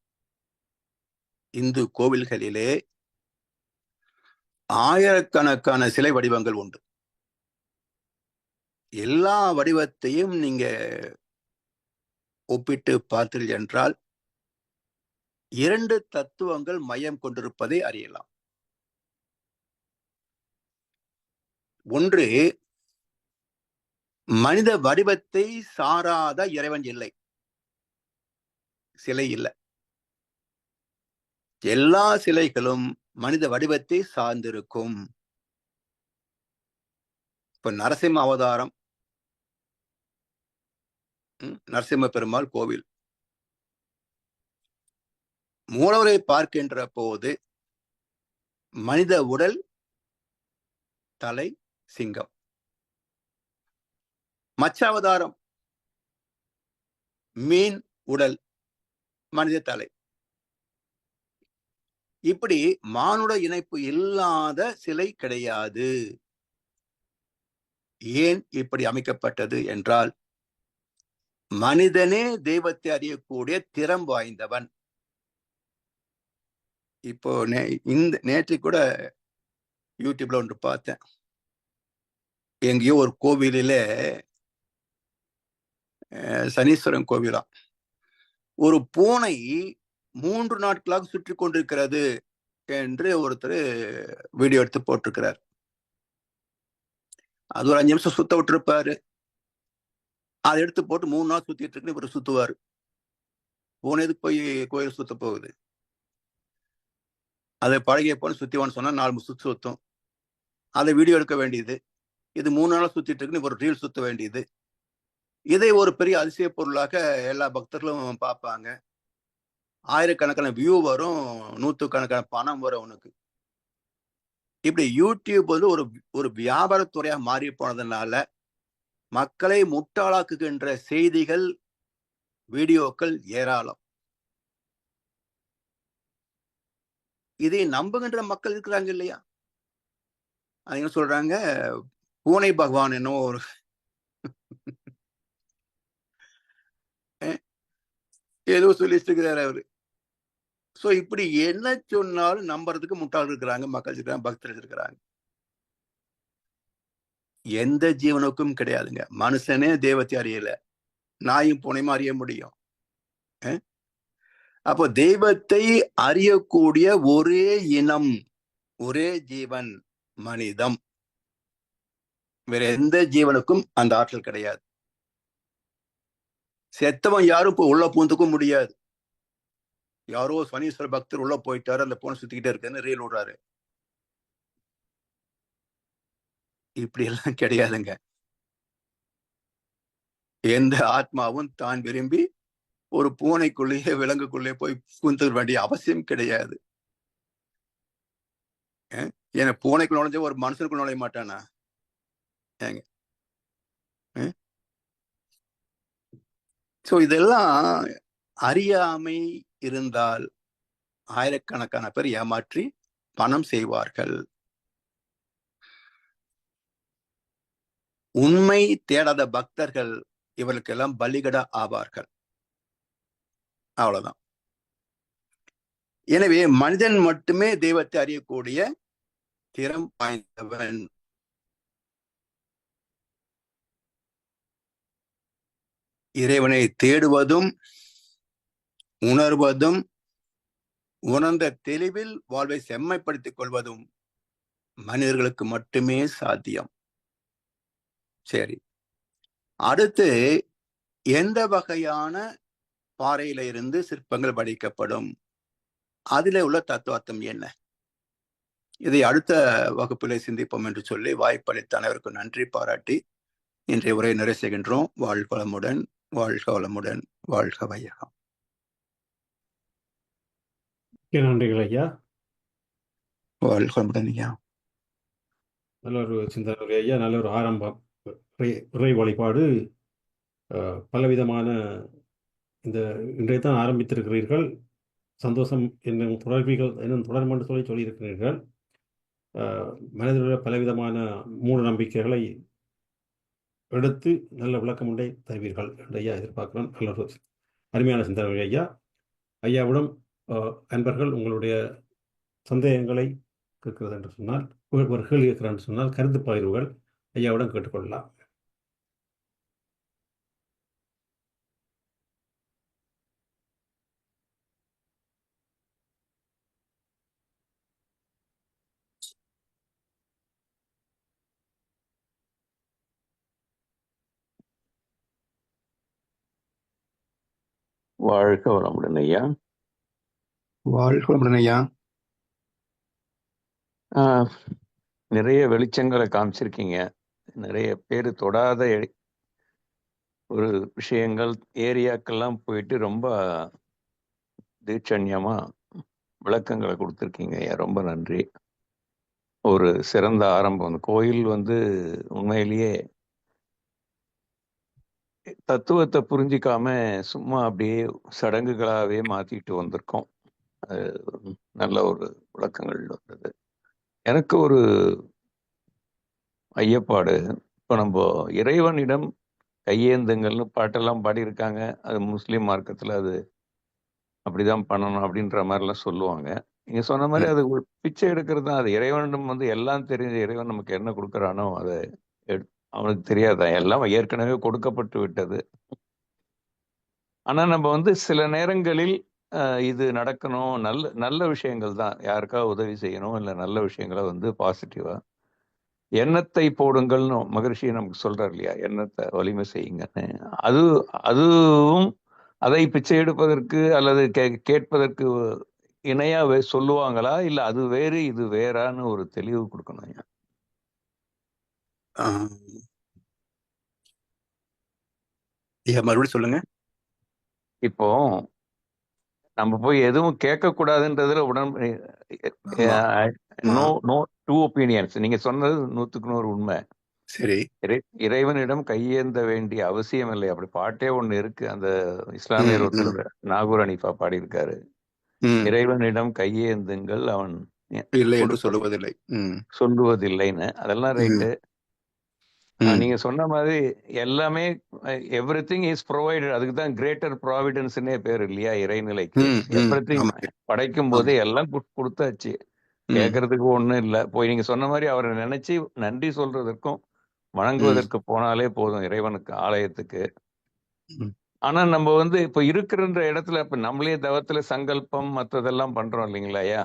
இந்து கோவில்களிலே ஆயிரக்கணக்கான சிலை வடிவங்கள் உண்டு. எல்லா வடிவத்தையும் நீங்க ஒப்பிட்டு பார்த்தீர்கள் என்றால் 2 தத்துவங்கள் மையம் கொண்டிருப்பதை அறியலாம். ஒன்று, மனித வடிவத்தை சாராத இறைவன் இல்லை, சிலை இல்லை. எல்லா சிலைகளும் மனித வடிவத்தை சார்ந்திருக்கும். இப்ப நரசிம்ம அவதாரம், நரசிம்ம பெருமாள் கோவில், மூலவரை பார்க்கின்ற போது மனித உடல், தலை, சிங்கம். மச்ச அவதாரம் மீன் உடல், மனித தலை. இப்படி மானுட இணைப்பு இல்லாத சிலை கிடையாது. ஏன் இப்படி அமைக்கப்பட்டது என்றால், மனிதனே தெய்வத்தை அறியக்கூடிய திறம் வாய்ந்தவன். இப்போ நேற்று கூட யூடியூப்ல ஒன்று பார்த்தேன். எங்கேயோ ஒரு கோவிலில, சனீஸ்வரன் கோவிலா, ஒரு பூனை 3 நாட்களாக சுற்றி கொண்டிருக்கிறது என்று ஒருத்தர் வீடியோ எடுத்து போட்டிருக்கிறார். அது ஒரு 5 நிமிஷம் சுத்த விட்டுருப்பாரு. அதை எடுத்து போட்டு 3 நாள் சுத்திட்டு இருக்கு இவர் சுத்துவாரு. பூனை எதுக்கு போய் கோயில் சுத்த போகுது? அதை பழகிய போன சுத்திவான்னு சொன்னா 4 சுத்து சுத்தும். அதை வீடியோ எடுக்க வேண்டியது. இது 3 நாளா சுத்திட்டு இருக்குன்னு ஒரு ரீல் சுத்த வேண்டியது. இதை ஒரு பெரிய அதிசய பொருளாக எல்லா பக்தர்களும் பார்ப்பாங்க. ஆயிரக்கணக்கான வியூ வரும், 100கணக்கான பணம் வரும் உனக்கு. இப்படி யூடியூப் வந்து ஒரு வியாபாரத்துறையா மாறி போனதுனால மக்களை முட்டாளாக்குகின்ற செய்திகள், வீடியோக்கள் ஏராளம். இதை நம்புகின்ற மக்கள் இருக்கிறாங்க இல்லையா? அவங்க சொல்றாங்க, பூனை பகவான் என்னோ ஒரு ஏதோ சொல்லிட்டு இருக்கிறாரு அவரு. சோ இப்படி என்ன சொன்னாலும் நம்புறதுக்கு முட்டாள் இருக்கிறாங்க, மக்கள் இருக்கிறாங்க, பக்தர்கள் இருக்கிறாங்க. எந்த ஜீவனுக்கும் கிடையாதுங்க. மனுஷனே தெய்வத்தை அறியல, நாயும் பூனையும் அறிய முடியும். அப்போ தெய்வத்தை அறியக்கூடிய ஒரே இனம், ஒரே ஜீவன் மனிதம். வேற எந்த ஜீவனுக்கும் அந்த ஆற்றல் கிடையாது. செத்தவன் யாரும் இப்போ உள்ள பூந்துக்கும் முடியாது. யாரோ சனீஸ்வர பக்தர் உள்ள போயிட்டாரு, அந்த பூனை சுத்திக்கிட்டே இருக்குன்னு ரீல் விடுறாரு. இப்படி எல்லாம் கிடையாதுங்க. எந்த ஆத்மாவும் தான் விரும்பி ஒரு பூனைக்குள்ளேயே விலங்குக்குள்ளே போய் பூந்து வேண்டிய அவசியம் கிடையாது. ஏன்னா பூனைக்குள்ள நுழைஞ்ச ஒரு மனுஷனுக்குள்ள நுழைய மாட்டானா? ஏங்க, சோ இதெல்லாம் அறியாமை இருந்தால் ஆயிரக்கணக்கான பேர் ஏமாற்றி பணம் செய்வார்கள். உண்மை தேடாத பக்தர்கள் இவர்களுக்கெல்லாம் பலிகட ஆவார்கள். அவ்வளவுதான். எனவே மனிதன் மட்டுமே தெய்வத்தை அறியக்கூடிய திறம் வாய்ந்தவன். இறைவனை தேடுவதும் உணர்வதும் உணர்ந்த தெளிவில் வாழ்வை செம்மைப்படுத்திக் கொள்வதும் மனிதர்களுக்கு மட்டுமே சாத்தியம். சரி, அடுத்து எந்த வகையான பாறையில இருந்து சிற்பங்கள் வடிக்கப்படும்? அதில் உள்ள தத்துவார்த்தம் என்ன? இதை அடுத்த வகுப்பிலே சிந்திப்போம் என்று சொல்லி வாய்ப்பளித்த அனைவருக்கும் நன்றி பாராட்டி இன்றைய உரையை நிறைவு செய்கின்றோம். வாழ்க வளமுடன், வாழ்க வளமுடன், வாழ்க வையகம். நன்றிகள் ஐயா. வாழ்க வளமுடன் ஐயா. நல்ல ஒரு சிந்தனை ஐயா, நல்ல ஒரு ஆரம்பம். இறை வழிபாடு பலவிதமான இந்த இன்றைய தான் ஆரம்பித்திருக்கிறீர்கள். சந்தோஷம் என்னும் தொடர்பிகள் என்னும் தொடர்பு என்று சொல்லியிருக்கிறீர்கள். மனதில் உள்ள பலவிதமான மூட நம்பிக்கைகளை எடுத்து நல்ல விளக்கம் உண்டை தருவீர்கள் என்று ஐயா எதிர்பார்க்கிறோம். நல்ல ஒரு அருமையான சிந்தனை ஐயா. ஐயாவிடம் அன்பர்கள் உங்களுடைய சந்தேகங்களை கேட்கிறது என்று சொன்னால், ஒரு கேள்வி கேட்கிறார் என்று சொன்னால், கருத்து பகிர்வுகள் ஐயாவிடம் கேட்டுக்கொள்ளலாம். வாழ்க வளமுடன் ஐயா. வாழ்க வளமுடன் ஐயா. நிறைய வெளிச்சங்களை காமிச்சிருக்கீங்க. நிறைய பேர் தொடாத ஒரு விஷயங்கள் ஏரியாக்கெல்லாம் போயிட்டு ரொம்ப தீட்சண்யமா விளக்கங்களை கொடுத்துருக்கீங்க ஐயா. ரொம்ப நன்றி. ஒரு சிறந்த ஆரம்பம். கோயில் உண்மையிலேயே தத்துவத்தை புரிஞ்சிக்காம சும்மா அப்படியே சடங்குகளாகவே மாத்திட்டு வந்திருக்கோம். நல்ல ஒரு விளக்கங்கள் வந்தது. எனக்கு ஒரு ஐயப்பாடு, இப்போ நம்ம இறைவனிடம் கையேந்துங்கள்னு பாட்டெல்லாம் பாடியிருக்காங்க. அது முஸ்லீம் மார்க்கத்தில் அது அப்படிதான் பண்ணணும் அப்படின்ற மாதிரிலாம் சொல்லுவாங்க. நீங்க சொன்ன மாதிரி அது ஒரு பிச்சை எடுக்கிறது தான். அது இறைவனிடம் எல்லாம் தெரிஞ்ச இறைவன் நமக்கு என்ன கொடுக்குறானோ அதை அவனுக்கு தெரியாதான், எல்லாம் ஏற்கனவே கொடுக்கப்பட்டு விட்டது. ஆனா நம்ம சில நேரங்களில் இது நடக்கணும், நல்ல நல்ல விஷயங்கள் தான், யாருக்காவது உதவி செய்யணும், இல்லை நல்ல விஷயங்களை பாசிட்டிவா எண்ணத்தை போடுங்கள்னு மகரிஷி நமக்கு சொல்றாரு இல்லையா, எண்ணத்தை வலிமை செய்யுங்கன்னு. அதுவும் அதை பிச்சை எடுப்பதற்கு அல்லது கேட்பதற்கு இணையா சொல்லுவாங்களா, இல்ல அது வேறு இது வேறான்னு ஒரு தெளிவு கொடுக்கணும் ஐயா. மறுபடியும் சொல்லுங்க. இப்போ நம்ம போய் எதுவும் கேட்க கூடாதுன்றதுல நோ நோ டூ ஒப்பீனியன்ஸ். நீங்க சொன்னது 100% உண்மை. சரி. இறைவனிடம் கையேந்த வேண்டிய அவசியம் இல்லை. அப்படி பாட்டே ஒண்ணு இருக்கு, அந்த இஸ்லாமியர் ஒருத்தர் நாகூர் அனிஃபா பாடியிருக்காரு. இறைவனிடம் கையேந்துங்கள், அவன் இல்லை என்று சொல்லுவதில்லைன்னு. அதெல்லாம் ரைட்டு. நீங்க சொன்ன மாதிரி எல்லாமே எவ்ரிதிங் இஸ் ப்ரொவைடட். அதுக்கு தான் கிரேட்டர் ப்ராவிடன்ஸ்னே பேர் இல்லையா இறைநிலைக்கு. எவ்ரிதிங் படைக்கும் போதே எல்லாம் கொடுத்தாச்சு, கேட்கறதுக்கு ஒண்ணும் இல்லை. போய் நீங்க சொன்ன மாதிரி அவரை நினைச்சு நன்றி சொல்றதற்கும் வணங்குவதற்கு போனாலே போதும் இறைவனுக்கு, ஆலயத்துக்கு. ஆனா நம்ம இப்ப இருக்கிற இடத்துல இப்ப நம்மளே தவத்துல சங்கல்பம் மற்றதெல்லாம் பண்றோம் இல்லைங்களா ஐயா.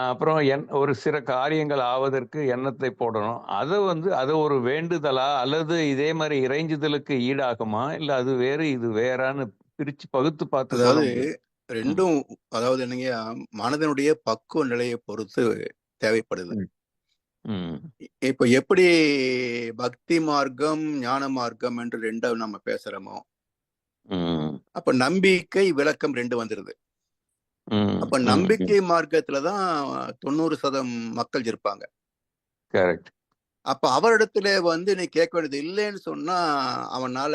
அப்புறம் ஒரு சில காரியங்கள் ஆவதற்கு எண்ணத்தை போடணும். அதை ஒரு வேண்டுதலா அல்லது இதே மாதிரி இறைஞ்சுதலுக்கு ஈடாகுமா, இல்ல அது வேறு இது வேறான்னு பிரிச்சு பகுத்து பார்த்து, அதாவது ரெண்டும், அதாவது என்னங்க, மனதனுடைய பக்குவ நிலையை பொறுத்து தேவைப்படுது. இப்ப எப்படி பக்தி மார்க்கம் ஞான மார்க்கம் என்று ரெண்டாவது நம்ம பேசுறோமோ, அப்ப நம்பிக்கை விளக்கம் ரெண்டு வந்துருது. அப்ப நம்பிக்கை மார்க்கத்துலதான் 90% மக்கள் இருப்பாங்க. அப்ப அவரிடத்துல நீ கேட்க வேண்டியது இல்லைன்னு சொன்னா அவனால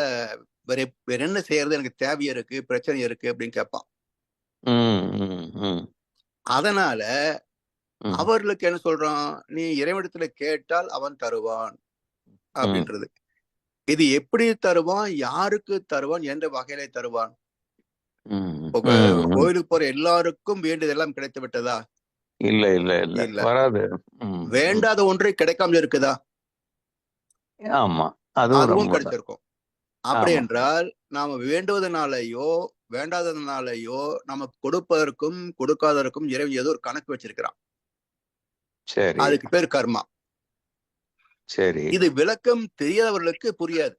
வேற என்ன செய்யறது, எனக்கு தேவையா இருக்கு, பிரச்சனை இருக்கு அப்படின்னு கேட்பான். அதனால அவர்களுக்கு என்ன சொல்றான், நீ இறைவனிடத்துல கேட்டால் அவன் தருவான் அப்படின்றது. இது எப்படி தருவான், யாருக்கு தருவான், என்ற வகையில தருவான்? கோயிலுக்கு போற எல்லாருக்கும் வேண்டியதெல்லாம் கிடைத்து விட்டதா? இல்ல இல்ல இல்ல இல்ல, வராது. வேண்டாத ஒன்றை கிடைக்காமல் இருக்குதா? ஆமா, அதுவும் கிடைச்சிருக்கும். அப்படி என்றால் நாம வேண்டுவதனாலேயோ வேண்டாததுனாலேயோ நமக்கு கொடுப்பதற்கும் கொடுக்காததற்கும் இறைவன் ஏதோ ஒரு கணக்கு வச்சிருக்கிறான். சரி, அதுக்கு பேர் கர்மா. சரி, இது விளக்கம் தெரியாதவர்களுக்கு புரியாது.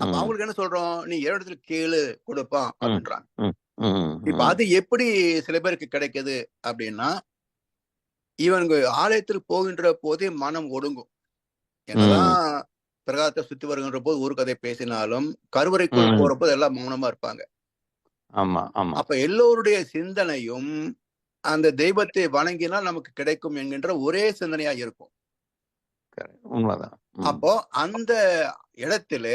அப்ப அவங்களுக்கு என்ன சொல்றோம், நீ இறைவனிடத்துல கேளு கொடுப்பான் அப்படின்றாங்க. இப்ப அது எப்படி சில பேருக்கு கிடைக்குது அப்படின்னா, இவங்க ஆலயத்தில் போகின்ற போதே மனம் ஒடுங்கும். என்னதான் பிரகாரத்தை சுத்தி வருகின்ற போது ஒரு கதை பேசினாலும் கருவறைக்குள் போற போது எல்லாம் மௌனமா இருப்பாங்க. ஆமா ஆமா. அப்ப எல்லோருடைய சிந்தனையும் அந்த தெய்வத்தை வணங்கினால் நமக்கு கிடைக்கும் என்கின்ற ஒரே சிந்தனையா இருக்கும். உண்மைதான். அப்போ அந்த இடத்துல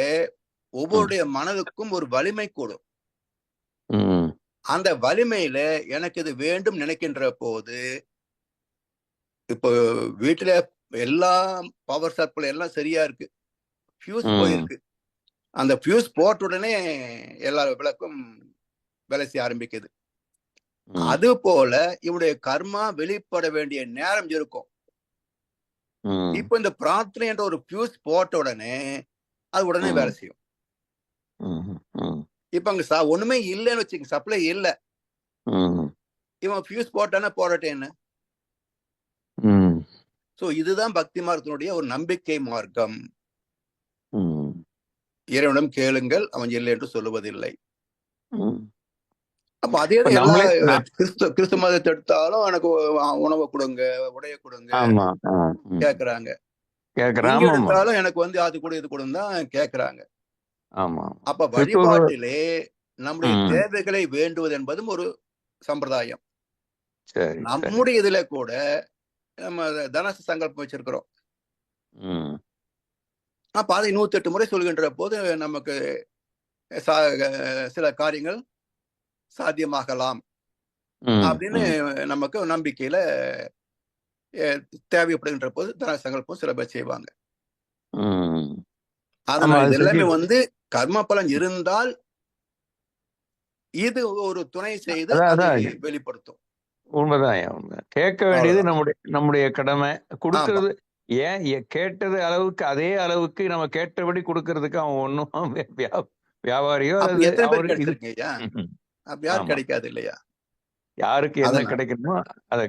ஒவ்வொருடைய மனதுக்கும் ஒரு வலிமை கூடும். அந்த வலிமையில எனக்கு இது வேண்டும் நினைக்கின்ற போது, இப்போ வீட்டுல எல்லாம் பவர் சப்ளை எல்லாம் சரியா இருக்கு, ஃபியூஸ் போயிருக்கு. அந்த ஃபியூஸ் போட்ட உடனே எல்லா விளக்கும் வேலை செய்ய ஆரம்பிக்குது. அது போல இவனுடைய கர்மா வெளிப்பட வேண்டிய நேரம் இருக்கும். இப்ப இந்த பிரார்த்தனை என்ற ஒரு ஃபியூஸ் போட்ட உடனே அது உடனே வேலை செய்யும். இப்ப அங்க ஒண்ணுமே இல்லைன்னு வச்சுக்க, சப்ளை இல்ல, இவன் ஃபியூஸ் போட்டானே போடட்டே என்ன. சோ இதுதான் பக்தி மார்க்கத்தினுடைய ஒரு நம்பிக்கை மார்க்கம். இறைவனிடம் கேளுங்கள், அவன் இல்லை என்று சொல்லுவதில்லை. அப்ப அதே கிறிஸ்து மதத்தை எடுத்தாலும் எனக்கு உணவை கொடுங்க, உடைய கொடுங்க கேக்குறாங்க. எடுத்தாலும் எனக்கு அது கூட இது கூட தான் கேக்குறாங்க. அப்ப வழிபாட்டிலே நம்முடைய தேவைகளை வேண்டுவது என்பதும் ஒரு சம்பிரதாயம். நம்முடைய இதுல கூட நம்ம தனச சங்கல்பம் வச்சிருக்கிறோம். அப்ப அதை 108 முறை சொல்கின்ற போது நமக்கு சில காரியங்கள் சாத்தியமாகலாம் அப்படின்னு நமக்கு நம்பிக்கையில தேவைப்படுகின்ற போது தன சங்கல்பம் சில பேர் செய்வாங்க. அதனால இது எல்லாமே கர்ம பலன் இருந்தால் இது ஒரு துணை செய்து வெளிப்படுத்தும். உண்மைதான். கேட்க வேண்டியது நம்முடைய கடமை. கொடுக்கறது ஏன் கேட்டது அளவுக்கு அதே அளவுக்கு நம்ம கேட்டபடி கொடுக்கறதுக்கு அவன் ஒன்னும் வியாபாரியோ கிடைக்காது இல்லையா? யாருக்கு என்ன கிடைக்கணுமோ அதை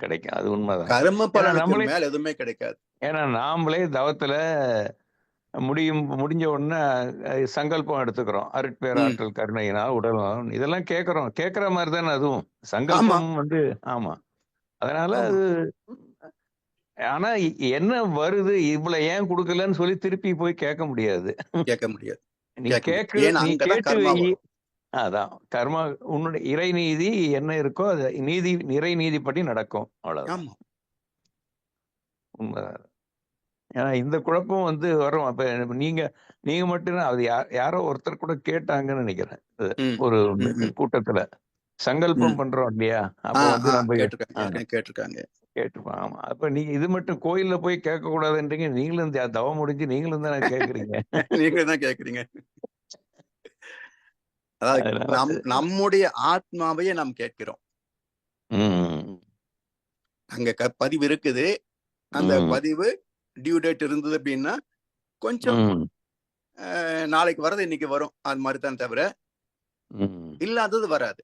கிடைக்கும். அது உண்மைதான். கர்ம பலனுக்கு மேல எதுவுமே கிடைக்காது. ஏன்னா நாமளே தவத்துல முடிஞ்ச உடனே சங்கல்பம் எடுத்துக்கிறோம். அருட்பேராற்றல் கருணையினால் உடல் இதெல்லாம் கேட்கிற மாதிரி தானே அதுவும் சங்கல்பம் ஆமா. அதனால அது ஆனா என்ன வருது, இவ்வளவு ஏன் கொடுக்கலன்னு சொல்லி திருப்பி போய் கேட்க முடியாது. நீ கேட்டு அதான் கர்மா உன்னுடைய இறை நீதி என்ன இருக்கோ அது இறை நீதிப்படி நடக்கும். அவ்வளவுதான். உண்மைதான். ஏன்னா இந்த குழப்பம் வரும். அப்ப நீங்க மட்டும் அது யாரோ ஒருத்தர் கூட கேட்டாங்கன்னு நினைக்கிறேன் ஒரு கூட்டத்துல. சங்கல்பம் பண்றோம் இல்லையா? அப்ப நம்ம கேட்டிருக்காங்க. கேட்டுப்பான். ஆமா. அப்ப நீங்க இது மட்டும் கோயில்ல போய் கேட்க கூடாதுன்றீங்க. நீங்களும் தவம் முடிஞ்சு நீங்களும் தானே கேக்குறீங்க. நீங்களும் தான் கேக்குறீங்க. அதாவது நம்முடைய ஆத்மாவையே நாம் கேட்கிறோம். அங்க பதிவு இருக்குது. அந்த பதிவு டியூ டேட் இருந்தது அப்படின்னா கொஞ்சம் நாளைக்கு வர்றது இன்னைக்கு வரும், அது மாதிரி தான் தவிர இல்லாதது வராது.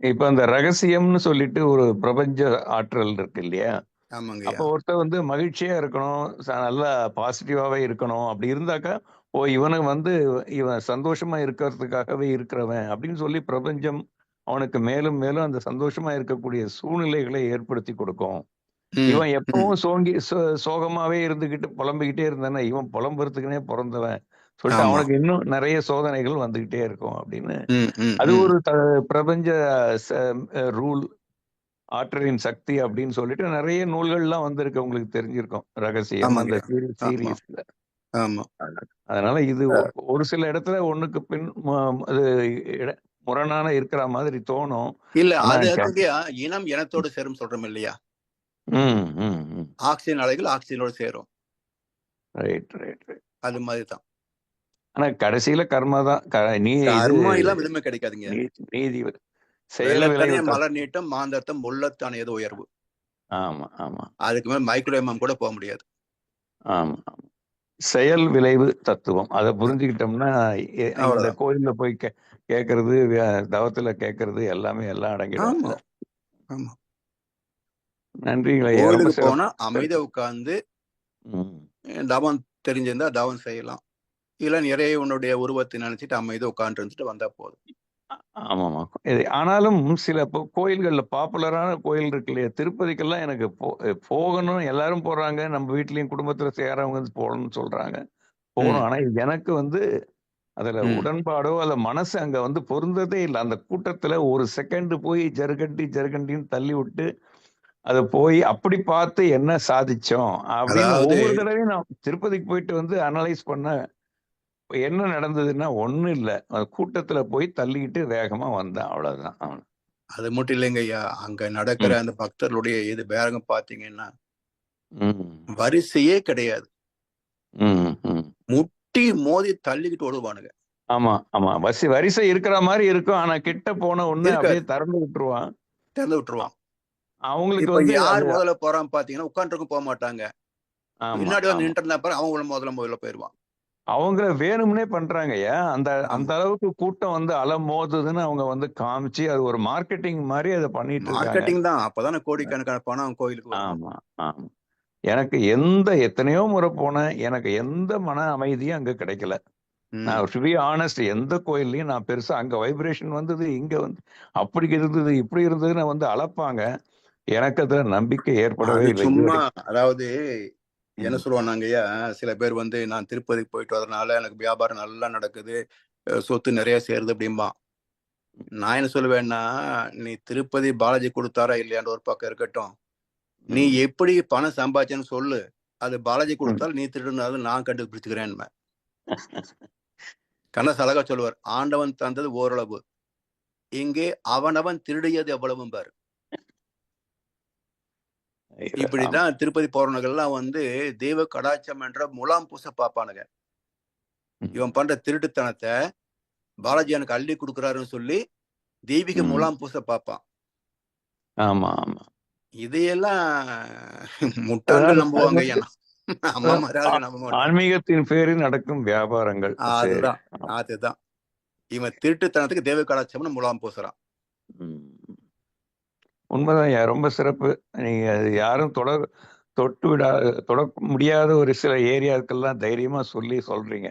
இப்ப அந்த ரகசியம்னு சொல்லிட்டு ஒரு பிரபஞ்ச ஆற்றல் இருக்கு இல்லையா? ஆமாங்க. அப்ப ஒருத்தர் மகிழ்ச்சியா இருக்கணும், நல்லா பாசிட்டிவாவே இருக்கணும். அப்படி இருந்தாக்கா இவனுக்கு இவன் சந்தோஷமா இருக்கிறதுக்காகவே இருக்கிறவன் அப்படின்னு சொல்லி பிரபஞ்சம் அவனுக்கு மேலும் மேலும் அந்த சந்தோஷமா இருக்கக்கூடிய சூழ்நிலைகளை ஏற்படுத்தி கொடுக்கும். இவன் எப்பவும் சோகமாவே இருந்துகிட்டு புலம்பிக்கிட்டே இருந்தானா இவன் புலம்புறதுக்குனே பிறந்தவன் சொல்லிட்டு அவனுக்கு இன்னும் நிறைய சோதனைகள் வந்துகிட்டே இருக்கும் அப்படின்னு. அது ஒரு பிரபஞ்ச ரூல், ஆற்றலின் சக்தி அப்படின்னு சொல்லிட்டு நிறைய நூல்கள்லாம் வந்திருக்கு, உங்களுக்கு தெரிஞ்சிருக்கும். ரகசியம் அந்த சீரீஸ்ல. அதனால இது ஒரு சில இடத்துல ஒண்ணுக்கு பின் அது முரணான இருக்கிற மாதிரி தோணும். இல்ல அது இனம் இனத்தோடு சேரும் சொல்றோம் இல்லையா? ஆக்சிஜன் அலைகள் ஆக்சிஜனோடு சேரும். அது மாதிரிதான். ஆனா கடைசியில கர்மா தான். கர்மா எல்லாம் எதுவுமே கிடைக்காதுங்க. நீதி மலர் நீட்டம் மாந்தர்த்தம் உள்ளத்தான ஏதோ உயர்வு. ஆமா ஆமா. அதுக்கு மேல மைக்ரோஎம்எம் கூட போக முடியாது. ஆமா ஆமா. செயல் விளைவு தத்துவம் அதை புரிஞ்சுக்கிட்டோம்னா இந்த கோயில்ல போய் கேட்கறது, தவத்துல கேட்கறது எல்லாமே எல்லாம் அடங்கிடும். நன்றிங்களா. கோயிலுக்கு போனா அமைதியா உட்கார்ந்து தவம் தெரிஞ்சிருந்தா தவம் செய்யலாம். இல்ல நிறைய உன்னுடைய உருவத்தை நினைச்சிட்டு அமைதியா உட்கார்ந்து இருந்துட்டு வந்தா போதும். ஆமாமா. ஆனாலும் சில கோயில்கள்ல பாப்புலரான கோயில் இருக்கு இல்லையா? திருப்பதிக்கெல்லாம் எனக்கு போகணும். எல்லாரும் போறாங்க. நம்ம வீட்லயும் குடும்பத்துல சேரவங்க வந்து போகணும்னு சொல்றாங்க. போகணும். ஆனா எனக்கு வந்து அதுல உடன்பாடோ அல்ல மனசு அங்க வந்து பொருந்ததே இல்ல. அந்த கூட்டத்துல ஒரு செகண்ட் போய் ஜருகண்டின்னு தள்ளி விட்டு அத போய் அப்படி பார்த்து என்ன சாதிச்சோம் அப்படின்னு அதாவது ஒவ்வொரு தடவையும் நான் திருப்பதிக்கு போயிட்டு வந்து அனலைஸ் பண்ண என்ன நடந்ததுன்னா ஒண்ணும் இல்ல. கூட்டத்துல போய் தள்ளிக்கிட்டு வேகமா வந்தேன். அவ்வளவுதான். அது மட்டும் இல்லைங்க ஐயா, அங்க நடக்கிற அந்த பக்தர்களுடைய இது வேகம் பாத்தீங்கன்னா வரிசையே கிடையாது. முட்டி மோதி தள்ளிக்கிட்டு ஓடுவானுங்க. ஆமா ஆமா, வரிசை இருக்கிற மாதிரி இருக்கும். ஆனா கிட்ட போன ஒண்ணு அப்படியே திறந்து விட்டுருவான். அவங்களுக்கு வந்து யார் முதல்ல போறான் பாத்தீங்கன்னா உட்காந்துருக்கும் போக மாட்டாங்க. பின்னாடி வந்து நின்று இருந்தா பாரு, அவன் முதல்ல போயிருவான். அவங்க வேணும்னே பண்றாங்கய்யா. அந்த அளவுக்கு கூட்டம் வந்து அலை மோதுதுன்னு அவங்க வந்து காமிச்சு அது ஒரு மார்க்கெட்டிங் மாதிரி அதை பண்ணிட்டு இருக்காங்க. மார்க்கெட்டிங் தான். அப்பதானே கோடிக்கணக்கான பணம் கோயிலுக்கு வரும். ஆமா ஆமா. எனக்கு எத்தனையோ முறை போனேன். எனக்கு எந்த மன அமைதியும் அங்க கிடைக்கல. நான் டு பி ஆனஸ்ட், எந்த கோயில்லையும் நான் பெருசா அங்க வைப்ரேஷன் வந்தது, இங்க வந்து அப்படி இருந்தது இப்படி இருந்ததுன்னு வந்து அளப்பாங்க. எனக்கு அதுல நம்பிக்கை ஏற்படவே இல்லை. சும்மா அதாவது என்ன சொல்லுவானாங்கய்யா, சில பேர் வந்து நான் திருப்பதிக்கு போயிட்டு வரதுனால எனக்கு வியாபாரம் நல்லா நடக்குது, சொத்து நிறைய சேருது அப்படிம்பா. நான் என்ன சொல்லுவேன்னா, நீ திருப்பதி பாலாஜி கொடுத்தாரா இல்லையான்ற ஒரு பக்கம் இருக்கட்டும், நீ எப்படி பணம் சம்பாதிச்சேன்னு சொல்லு. அது பாலாஜி கொடுத்தாலும் நீ திருடுனாலும் நான் கண்டுபிடிச்சுக்கிறேன். கண்ணதாசன் அழகா சொல்லுவார், ஆண்டவன் தந்தது ஓரளவு, இங்கே அவனவன் திருடியது எவ்வளவும் பாரு. இப்படிதான் திருப்பதி போறவனுங்கெல்லாம் வந்து தெய்வ கடாட்சம் என்ற முலாம் பூச பாப்பானுங்க. இவன் பண்ற திருட்டுத்தனத்தை பாலாஜி எனக்கு அள்ளி கொடுக்குறாருன்னு சொல்லி தெய்வீக முலாம் பூச பாப்பான். ஆமா ஆமா, இதையெல்லாம் முட்டாள்கள் நம்புவாங்க. ஆன்மீகத்தின் பேரில் நடக்கும் வியாபாரங்கள். அதுதான் இவன் திருட்டுத்தனத்துக்கு தெய்வ கடாட்சம்னு முலாம் பூசுறான். உண்மைதான். ரொம்ப சிறப்பு. நீங்க அது யாரும் தொட முடியாத ஒரு சில ஏரியாக்கெல்லாம் தைரியமா சொல்றீங்க.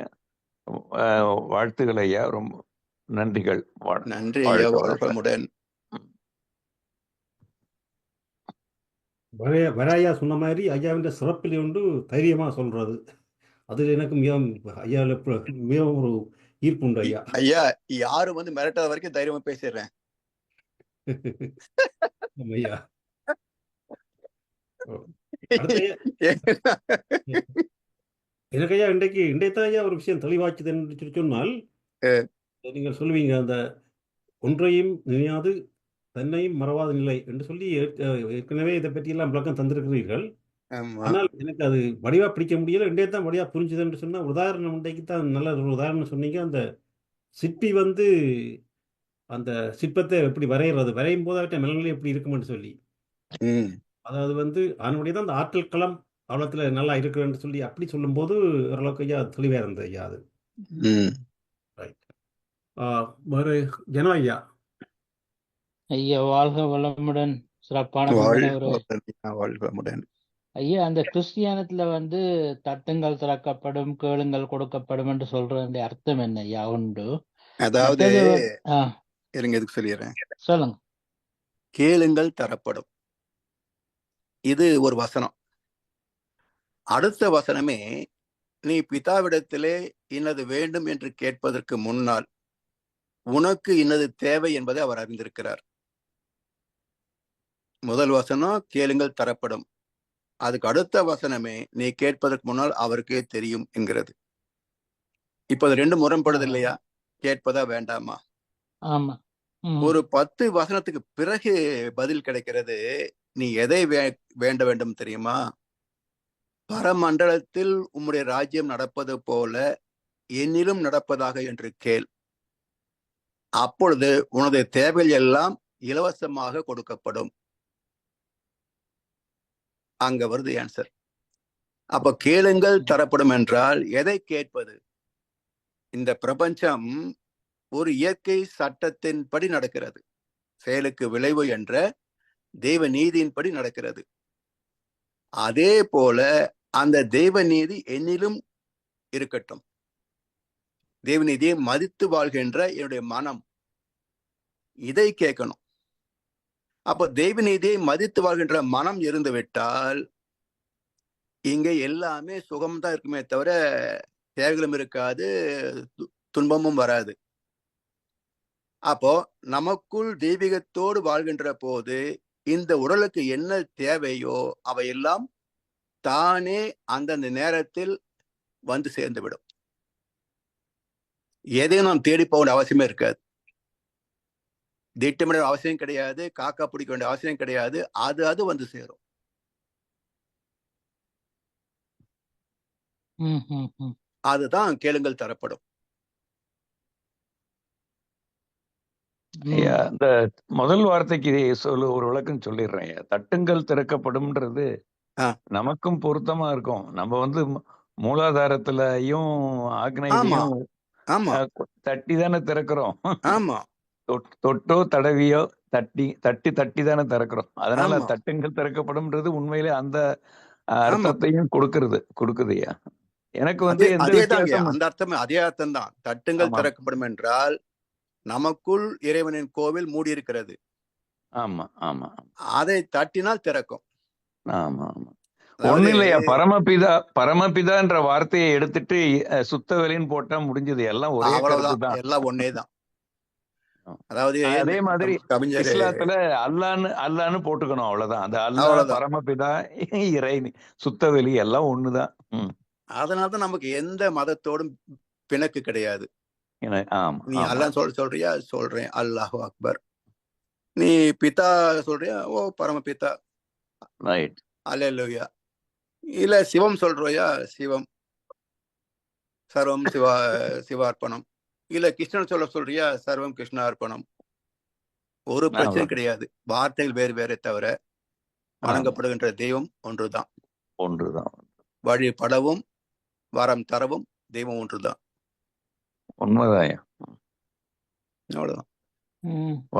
வாழ்த்துக்கள் ஐயா. ரொம்ப நன்றிகள். நன்றி ஐயா. வணக்கமுடன். வரையா சொன்ன மாதிரி ஐயாவின் சிறப்பில் ஒன்று தைரியமா சொல்றது. அது எனக்கு மிகவும் ஒரு ஈர்ப்பு உண்டு ஐயா. ஐயா, யாரும் வந்து மிரட்டாத வரைக்கும் தைரியமா பேசிடுறேன். ஐயா எனக்கு ஐயா இன்றைத்தான் ஐயா ஒரு விஷயம் தெளிவாச்சுது என்று சொன்னால், நீங்கள் சொல்லுவீங்க அந்த ஒன்றையும் நினையாது தன்னையும் மறவாத நிலை என்று சொல்லி ஏற்கனவே இதை பற்றி எல்லாம் விளக்கம் தந்திருக்கிறீர்கள். ஆனால் எனக்கு அது வடிவா பிடிக்க முடியல. இன்றையத்தான் வடிவா புரிஞ்சுது என்று சொன்னா, உதாரணம் இன்றைக்கு தான் நல்ல ஒரு உதாரணம் சொன்னீங்க. அந்த சிற்பி வந்து அந்த சிற்பத்தை எப்படி வரையும் போது அவற்றை மனநிலை எப்படி இருக்கும்னு சொல்லி, அதாவது வந்து அதனுடைய தான் அந்த ஆற்றல் களம் அவ்வளோத்துல நல்லா இருக்குன்னு சொல்லி அப்படி சொல்லும் போது ஓரளவுக்கு ஐயா தெளிவா இருந்தது ஐயா. அது வேறு ஜனம் ஐயா. ஐயா வாழ்க வளமுடன். சிறப்பான வளமுடன் ஐயா. அந்த கிறிஸ்டியானத்துல வந்து தட்டுங்கள் திறக்கப்படும், கேளுங்கள் கொடுக்கப்படும் என்று சொல்ற அர்த்தம் என்ன ஐயா? உண்டு. அதாவது இருங்க, எதுக்கு சொல்லிடுறேன். சொல்லுங்க. கேளுங்கள் தரப்படும், இது ஒரு வசனம். அடுத்த வசனமே, நீ பிதாவிடத்திலே இன்னது வேண்டும் என்று கேட்பதற்கு முன்னால் உனக்கு இன்னது தேவை என்பதை அவர் அறிந்திருக்கிறார். முதல் வசனம் கேளுங்கள் தரப்படும். அதுக்கு அடுத்த வசனமே நீ கேட்பதற்கு முன்னால் அவருக்கே தெரியும் என்கிறது. இப்ப அது ரெண்டு முரண்படுது இல்லையா? கேட்பதா வேண்டாமா? ஆமா. ஒரு 10 வசனத்துக்கு பிறகு பதில் கிடைக்கிறது. நீ எதை வேண்ட வேண்டும் தெரியுமா? பரமண்டலத்தில் உம்முடைய ராஜ்யம் நடப்பது போல என்னிலும் நடப்பதாக என்று கேள். அப்பொழுது உனது தேவைகள் எல்லாம் இலவசமாக கொடுக்கப்படும். அங்க வருது ஆன்சர். அப்ப கேளுங்கள் தரப்படும் என்றால் எதை கேட்பது? இந்த பிரபஞ்சம் ஒரு இயற்கை சட்டத்தின்படி நடக்கிறது. செயலுக்கு விளைவு என்ற தெய்வ நீதியின்படி நடக்கிறது. அதே போல அந்த தெய்வ நீதி என்னிலும் இருக்கட்டும். தெய்வ நீதியை மதித்து வாழ்கின்ற என்னுடைய மனம் இதை கேட்கணும். அப்போ தெய்வ நீதியை மதித்து வாழ்கின்ற மனம் இருந்து விட்டால் இங்க எல்லாமே சுகம்தான் இருக்குமே தவிர தேவைகளும் இருக்காது, துன்பமும் வராது. அப்போ நமக்குள் தெய்வீகத்தோடு வாழ்கின்ற போது இந்த உடலுக்கு என்ன தேவையோ அவையெல்லாம் தானே அந்தந்த நேரத்தில் வந்து சேர்ந்து விடும். எதையும் நாம் தேடி போக வேண்டிய அவசியமே இருக்காது, திட்டமிட அவசியம் கிடையாது, காக்கா பிடிக்க வேண்டிய அவசியம் கிடையாது. அது வந்து சேரும். அதுதான் கேளுங்கள் தரப்படும். ஐயா, இந்த முதல் வார்த்தைக்கு ஒரு விளக்கம் சொல்லிடுறேன் ஐயா. தட்டுங்கள் திறக்கப்படும்ன்றது நமக்கும் பொருத்தமா இருக்கும். நம்ம வந்து மூலாதாரத்திலையும் ஆக்னையிலையும் தட்டி தானே திறக்கிறோம். தொட்டோ தடவியோ தட்டி தானே திறக்கிறோம். அதனால தட்டுங்கள் திறக்கப்படும்ன்றது உண்மையிலே அந்த அர்த்தத்தையும் கொடுக்குதுயா. எனக்கு வந்து அந்த அர்த்தம் அதே அர்த்தம் தான். தட்டுங்கள் திறக்கப்படும் என்றால் நமக்குள் இறைவனின் கோவில் மூடி இருக்கிறது. ஆமா ஆமா, அதை தட்டினால் திறக்கும். ஆமா ஆமா. ஒண்ணு இல்லையா, பரமபிதா என்ற வார்த்தையை எடுத்துட்டு சுத்த வெளின்னு போட்டா முடிஞ்சது. எல்லாம் ஒரே கருத்து தான், எல்லாம் ஒன்னேதான். அதாவது அதே மாதிரி இஸ்லாத்துல அல்லான்னு போட்டுக்கணும், அவ்வளவுதான். அந்த அல்லாஹ், பரமபிதா, இறை, சுத்தவெளி எல்லாம் ஒண்ணுதான். அதனாலதான் நமக்கு எந்த மதத்தோடும் பிணக்கு கிடையாது. நீ அல்லாஹ் சொல்றியா, சொல்றேன், அல்லாஹு அக்பர். நீ பிதா சொல்றியா, ஓ பரமபிதா, அல்லேலூயா. இல்ல சிவம் சொல்றியா, சிவம், சர்வம் சிவார்ப்பணம். இல்ல கிருஷ்ணன் சொல்றியா, சர்வம் கிருஷ்ணார்ப்பணம். ஒரு பிரச்சனை கிடையாது. வார்த்தைகள் வேறு வேற தவிர வணங்கப்படுகின்ற தெய்வம் ஒன்றுதான். வழிபடவும் வரம் தரவும் தெய்வம் ஒன்றுதான். உண்மைதான். அவ்வளவுதான்.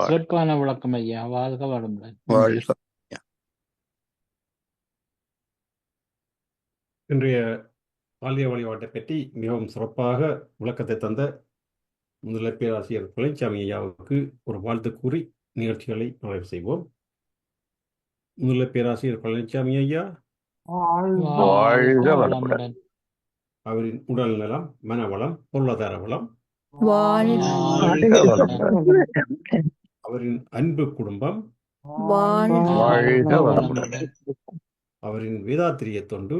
சிறப்பான விளக்கம் ஐயா. வாழ்க வளமுடன். இன்றைய பாலிய வழிபாட்டை பற்றி மிகவும் சிறப்பாக விளக்கத்தை தந்த முதல்வர் பேராசிரியர் பழனிசாமி ஐயாவுக்கு ஒரு வாழ்த்து கூறி நிகழ்ச்சிகளை நிறைவு செய்வோம். முதல்வர் பேராசிரியர் பழனிசாமி ஐயா அவரின் உடல் நலம், மனவளம், பொருளாதார வளம், அவரின் அன்பு குடும்பம், அவரின் வேதாத்திரிய தொண்டு,